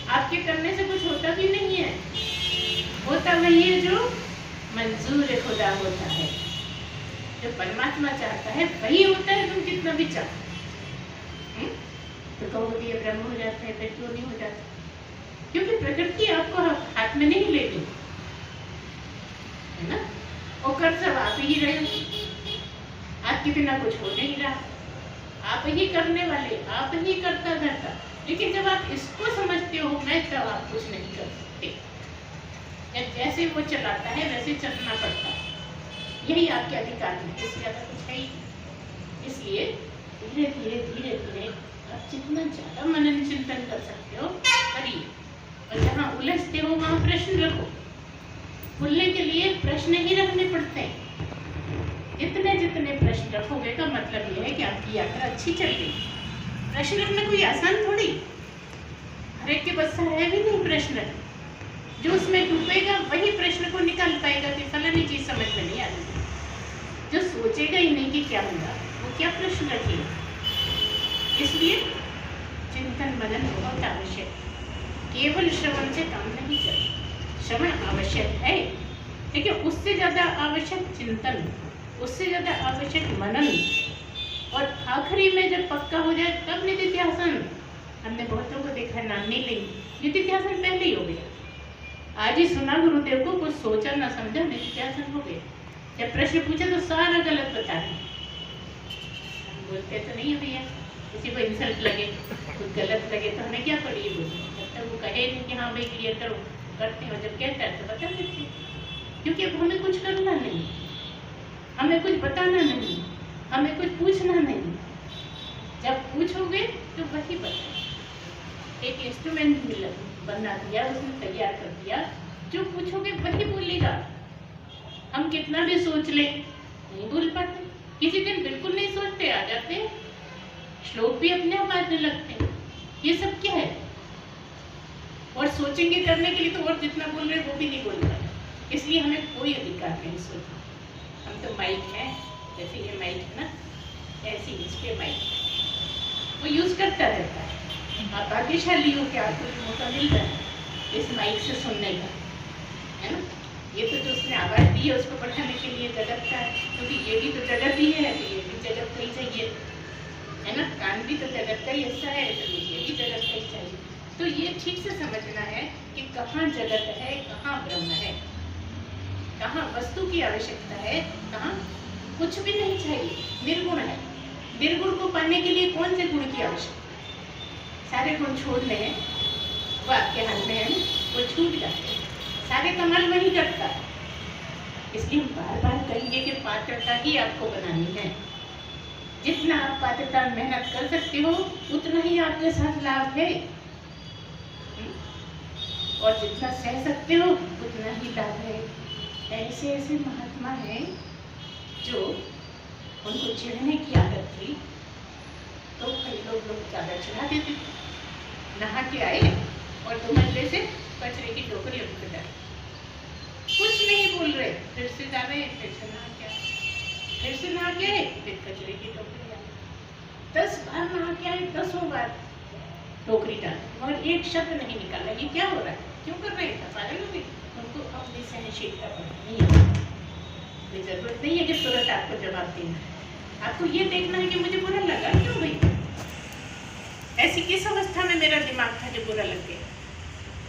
A: आपके करने से कुछ होता भी नहीं है। होता वही है जो मंजूर खुदा होता है। जो परमात्मा चाहता है वही होता है, तुम कितना भी चाहो। तो कहोगे ये ब्रह्म हो जाता है, फिर क्यों नहीं हो जाता? क्योंकि प्रकृति आपको हाथ में नहीं लेती है ना। वो कर सब आप ही रहे हो, आपके बिना कुछ हो नहीं रहा, आप ही करने वाले, आप ही करता धरता। लेकिन जब आप इसको समझते हो मैं, तब आप कुछ नहीं कर सकते। जैसे वो चलाता है वैसे चलना पड़ता है, यही आपके अधिकार में, इससे ज्यादा कुछ है ही। इसलिए धीरे धीरे धीरे धीरे आप जितना ज्यादा मनन चिंतन कर सकते हो करिए, और जहाँ उलझते हो वहाँ प्रश्न रखो। खुलने के लिए प्रश्न ही रखने पड़ते हैं। जितने जितने प्रश्न रखोगे का मतलब यह है कि आपकी यात्रा अच्छी चल रही। प्रश्न रखना कोई आसान थोड़ी, हर एक के बस का है भी नहीं प्रश्न। जो उसमें डूबेगा वही प्रश्न को निकाल पाएगा कि फलानी चीज समझ में नहीं आ रही। जो सोचेगा ही नहीं कि क्या होगा, वो क्या प्रश्न रखेगा। इसलिए चिंतन मनन बहुत आवश्यक है। केवल श्रवण से काम नहीं चलता। श्रवण आवश्यक है, लेकिन उससे ज्यादा आवश्यक चिंतन, उससे ज्यादा आवश्यक मनन, और आखिरी में जब पक्का हो जाए तब निधिध्यासन। हमने बहुतों को देखा नाम नहीं लेंगे, निधिध्यासन पहले ही हो गया। आज ही सुना गुरुदेव को, कुछ सोचा ना समझा, निधिध्यासन हो गया। जब प्रश्न पूछा तो सारा गलत बता रहे। बोलते तो नहीं है भैया, किसी को इंसल्ट लगे, कुछ गलत लगे तो हमें क्या पड़ी बोलते। जब तक वो कहे नहीं कि हाँ भाई क्लियर करो, करते हो। जब कहता है तो बता देते, क्योंकि अब हमें कुछ करना नहीं, हमें कुछ बताना नहीं, हमें कुछ पूछना नहीं। जब पूछोगे तो वही बता। एक इंस्ट्रूमेंट मिला, बना दिया उसने, तैयार कर दिया, जो पूछोगे वही बोलेगा। हम कितना भी सोच ले नहीं बोल पाते। किसी दिन बिल्कुल नहीं सोचते, आ जाते हैं श्लोक भी अपने आप आने लगते हैं। ये सब क्या है? और सोचेंगे करने के लिए तो और जितना बोल रहे वो भी नहीं बोल पाए। इसलिए हमें कोई अधिकार नहीं सोचना। हम तो माइक है, जैसे ये माइक है ना, ऐसे इस पे माइक वो यूज करता रहता है। आप भाग्यशाली हो कि आपको मौका मिल रहा है इस माइक से सुनने का, है ना। ये तो जो उसने आवाज दी है उसको पढ़ाने के लिए जगत का है, क्योंकि ये भी तो जगत ही है, तो ये भी जगत का ही चाहिए, है ना। कान भी तो जगत का ही हिस्सा है, तो ये भी जगत का ही चाहिए। तो ये ठीक से समझना है कि कहाँ जगत है, कहाँ ब्रह्म है, कहाँ वस्तु की आवश्यकता है, कहाँ कुछ भी नहीं चाहिए, निर्गुण है। निर्गुण को पाने के लिए कौन से गुण की आवश्यकता? सारे गुण छोड़ने हैं, वो आपके हाथ में है, वो छूट जाते हैं। सारे कमाल वही करता है। इसलिए हम बार बार कहेंगे कि पात्रता ही आपको बनानी है। जितना आप पात्रता मेहनत कर सकते हो उतना ही आपके साथ लाभ है, और जितना सह सकते हो उतना ही लाभ है। ऐसे ऐसे महात्मा हैं जो उनको चिढ़ने की आदत थी, तो कई लोग ज़्यादा चिढ़ा देते थे। नहा के आए और 2 घंटे से कचरे की टोकरी उनको डाली, कुछ नहीं बोल रहे, फिर से जा रहे, फिर से नहा के आए, फिर से नहा के आए, फिर कचरे की टोकरी डाली। 10 बार नहा के आए, 10 बार टोकरी डाली, मगर एक शब्द नहीं निकाला। ये क्या हो रहा है, क्यों कर रहे हैं? पागल हो गए। उनको अपनी सहनशीलता पर नहीं है। कोई जरूरत नहीं है कि तुरंत आपको जवाब देना है। आपको ये देखना है कि मुझे बुरा लगा क्यों भाई, ऐसी किस अवस्था में मेरा दिमाग था जो बुरा लग गया।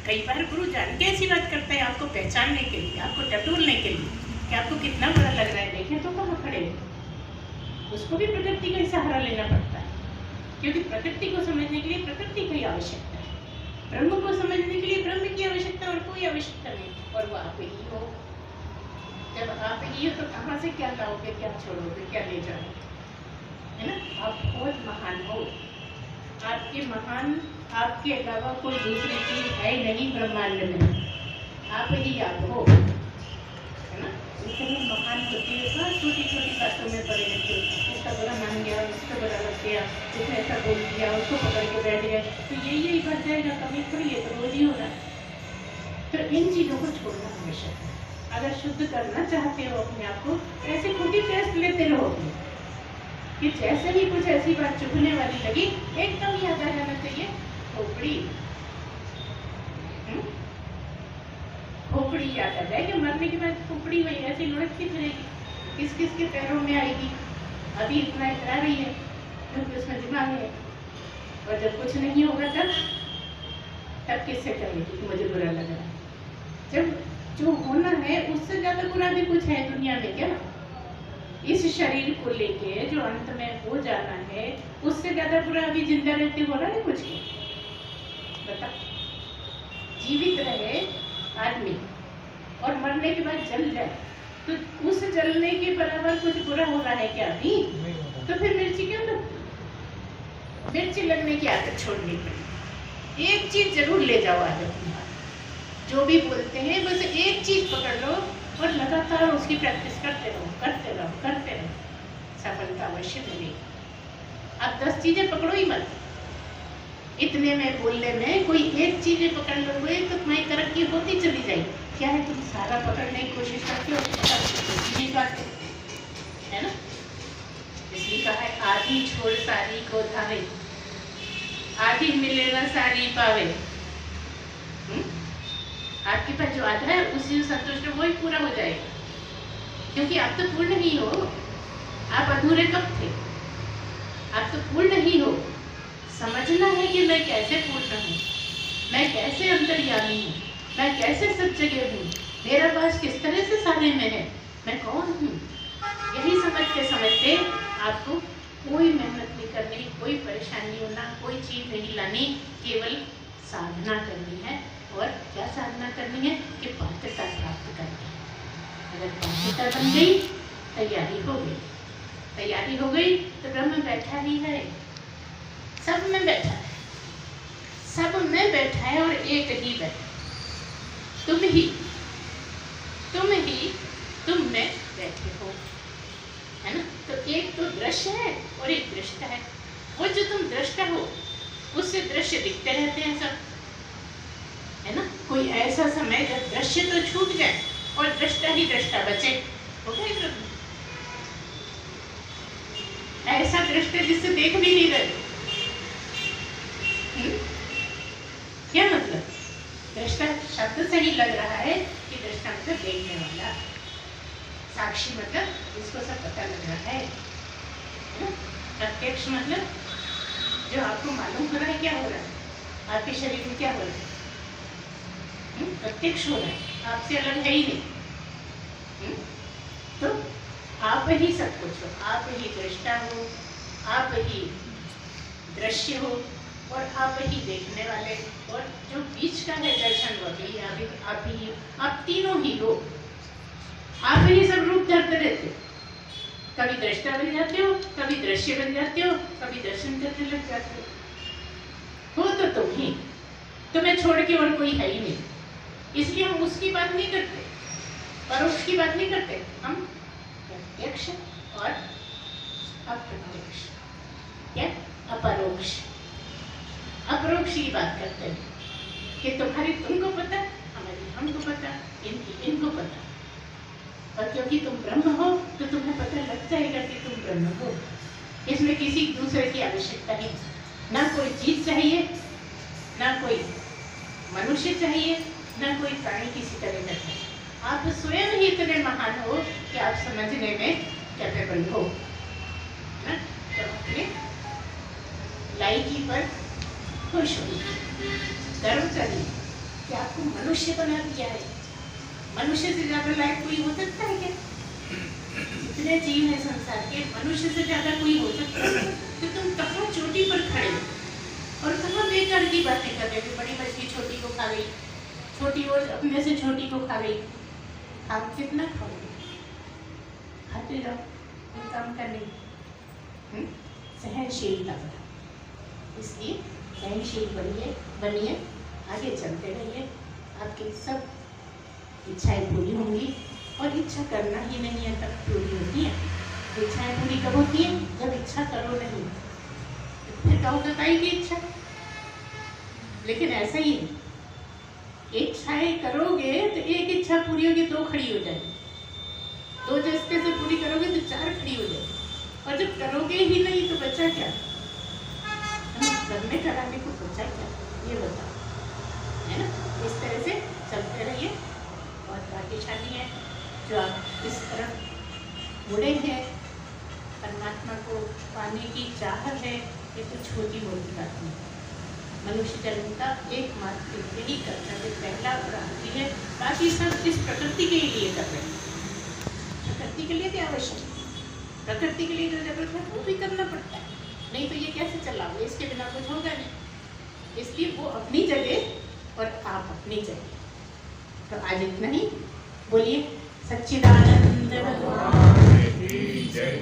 A: कई बार गुरु जान के ऐसी बात करते हैं आपको पहचानने के लिए, आपको टटोलने के लिए कि आपको कितना बुरा लग रहा है। देखें तो कहाँ खड़े हैं। उसको भी प्रकृति का ही सहारा लेना पड़ता है, क्योंकि प्रकृति को समझने के लिए प्रकृति की आवश्यकता है, ब्रह्म को समझने के लिए ब्रह्म की आवश्यकता और कोई आवश्यकता नहीं। और वो आप ही हो। जब आप ही हो तो कहाँ से क्या लाओगे, क्या छोड़ोगे, क्या ले जाओगे, है ना। आप बहुत महान हो। आपके महान, आपके अलावा कोई दूसरी चीज है नहीं ब्रह्मांड में। आप ही आप हो, है ना। इतनी महान होती है, बस छोटी छोटी बातों में पड़े रहते हो। इसका बुरा मान गया, उसका बुरा लग गया, उसने ऐसा बोल दिया, उसको पकड़ के बैठ गया, तो यही बढ़ जाएगा। कभी थोड़ी है, तो रोज ही हो रहा है। तो इन चीज़ों को छोड़ना आवश्यक है। अगर शुद्ध करना चाहते हो अपने आप को, ऐसे खुद ही टेस्ट लेते रहोगे कि जैसे ही कुछ ऐसी बात चुभने वाली लगी, एकदम याद आ जाना चाहिए खोपड़ी। खोपड़ी याद आ जाए कि मरने के बाद खोपड़ी वही ऐसी लुढ़कती फिरेगी, किस किस के पैरों में आएगी। अभी इतना इतरा रही है क्योंकि उसमें दिमाग है, और जब कुछ नहीं होगा तब किससे कहेगी कि मुझे बुरा लग रहा है। जब जो होना है उससे ज्यादा बुरा भी कुछ है दुनिया में क्या? इस शरीर को लेके जो अंत में हो जाना है उससे ज्यादा बुरा अभी जिंदा रहते हो रहा है कुछ की? बता। जीवित रहे आदमी और मरने के बाद जल जाए तो उस जलने के बराबर कुछ बुरा हो रहा है क्या अभी? तो फिर मिर्ची क्यों लगती? मिर्ची लगने की आदत छोड़नी पड़ी। एक चीज जरूर ले जाओ आदत में, जो भी बोलते हैं बस एक चीज पकड़ लो और लगातार उसकी प्रैक्टिस करते रहो, करते रहो, करते रहो, सफलता अवश्य मिलेगी। अब 10 चीजें पकड़ो ही मत। इतने में बोलने में कोई एक चीज पकड़ लोगे तो तुम्हारी तरक्की होती चली जाएगी। क्या है, तुम सारा पकड़ने की कोशिश करते हो, है ना? इसलिए कहा है आधी छोड़ सारी को धारे, आधी मिले ना सारी पावे। आपके पास जो आधा है उसी संतुष्ट वो ही पूरा हो जाएगा, क्योंकि आप तो पूर्ण ही हो। आप अधूरे कब थे? आप तो पूर्ण ही हो। समझना है कि मैं कैसे पूर्ण हूँ, मैं कैसे अंतर्यामी हूँ, मैं कैसे सब जगह हूँ, मेरा पास किस तरह से सारे में है, मैं कौन हूँ। यही समझते समझते आपको कोई मेहनत नहीं करनी, कोई परेशानी होना, कोई चीज नहीं लानी, केवल साधना करनी है। और क्या साधना करनी है कि पात्रता प्राप्त करनी है। अगर पात्रता बन गई, तैयारी हो गई। तैयारी हो गई तो ब्रह्म बैठा ही है, सब में बैठा है, सब में बैठा है और एक ही बैठा, तुम ही तुम में बैठे हो, है ना? तो एक तो दृश्य है और एक दृष्टा है। वो जो तुम दृष्टा हो उससे दृश्य दिखते रहते हैं सब, है ना? कोई ऐसा समय जब दृश्य तो छूट जाए और दृष्टा ही दृष्टा बचे, हो गए। ऐसा दृष्टा जिससे देख भी नहीं रहे। क्या मतलब? दृष्टा शब्द से ही लग रहा है कि दृष्टा मतलब देखने वाला, साक्षी मतलब जिसको सब पता लग रहा है। प्रत्यक्ष मतलब जो आपको मालूम हो रहा है क्या हो रहा है, आपके शरीर में क्या हो रहा है, प्रत्यक्ष हो रहा है, आपसे अलग है ही नहीं। तो आप ही सब कुछ हो, आप ही दृष्टा हो, आप ही दृश्य हो और आप ही देखने वाले, और जो बीच का है दर्शन वो भी आप ही, आप तीनों ही हो। आप ही सब रूप धरते रहते हो, कभी दृष्टा बन जाते हो, कभी दृश्य बन जाते हो, कभी दर्शन करने लग जाते हो तो तुम ही, तुम्हें छोड़ के और कोई है ही नहीं। इसलिए हम उसकी बात नहीं करते, परोक्ष की बात नहीं करते, हम प्रत्यक्ष और अप्रत्यक्ष या अपरोक्ष अपरोक्ष की बात करते हैं कि तुम्हारी तुमको पता, हमारी हमको पता, इनकी इनको पता। और क्योंकि तुम ब्रह्म हो तो तुम्हें पता लग जाएगा कि तुम ब्रह्म हो। इसमें किसी दूसरे की आवश्यकता नहीं, ना कोई चीज चाहिए, ना कोई मनुष्य चाहिए, ना कोई प्राणी किसी तरह का चाहिए। आप स्वयं ही इतने महान हो कि आप समझने में कैपेबल हो ना। तो अपने लायकी पर खुश हो, गर्व करिए कि आपको मनुष्य बना दिया है। मनुष्य से ज्यादा लायक कोई हो सकता है क्या? इतने जीव है संसार के, मनुष्य से ज्यादा कोई हो सकता है? तो तुम कहाँ चोटी पर खड़े हो और कहाँ बेकार की बातें कर रहे हो। बड़ी मछली छोटी को खा गई, छोटी और अपने से छोटी को खा गई। आप कितना खाओगे? खाते जाओ, कोई काम का नहीं। सहनशीलता बढ़ाओ, इसलिए सहनशील बनिए, आगे चलते रहिए, आपकी सब इच्छाएं पूरी होंगी। और इच्छा करना ही नहीं है तब पूरी होती है। इच्छाएं पूरी कब होती है? जब इच्छा करो नहीं, फिर कहो तो की इच्छा। लेकिन ऐसा ही है, इच्छाएं करोगे तो एक इच्छा पूरी होगी, दो खड़ी हो जाएगी, दो जस्ते से पूरी करोगे तो चार खड़ी हो जाएगी। और जब करोगे ही नहीं तो बचा क्या? करने कराने को बचा क्या? ये बताओ, है ना? इस तरह से चलते रहिए, बहुत भाग्यशाली हैं जो आप इस तरफ मुड़े हैं। परमात्मा को पाने की चाह है, ये कुछ छोटी मोटी बात नहीं। मनुष्य जन्म का एकमात्र यही कर्तव्य पहला और आखिरी है, बाकी सब इस प्रकृति के लिए कर रहे हैं। प्रकृति के लिए भी आवश्यक है, प्रकृति के लिए जो जरूरत है वो भी करना पड़ता है, नहीं तो ये कैसे चलाओगे, इसके बिना कुछ होगा नहीं। इसलिए वो अपनी जगह और आप अपनी जगह। तो आज इतना ही, बोलिए सच्चिदानंद भगवान की जय।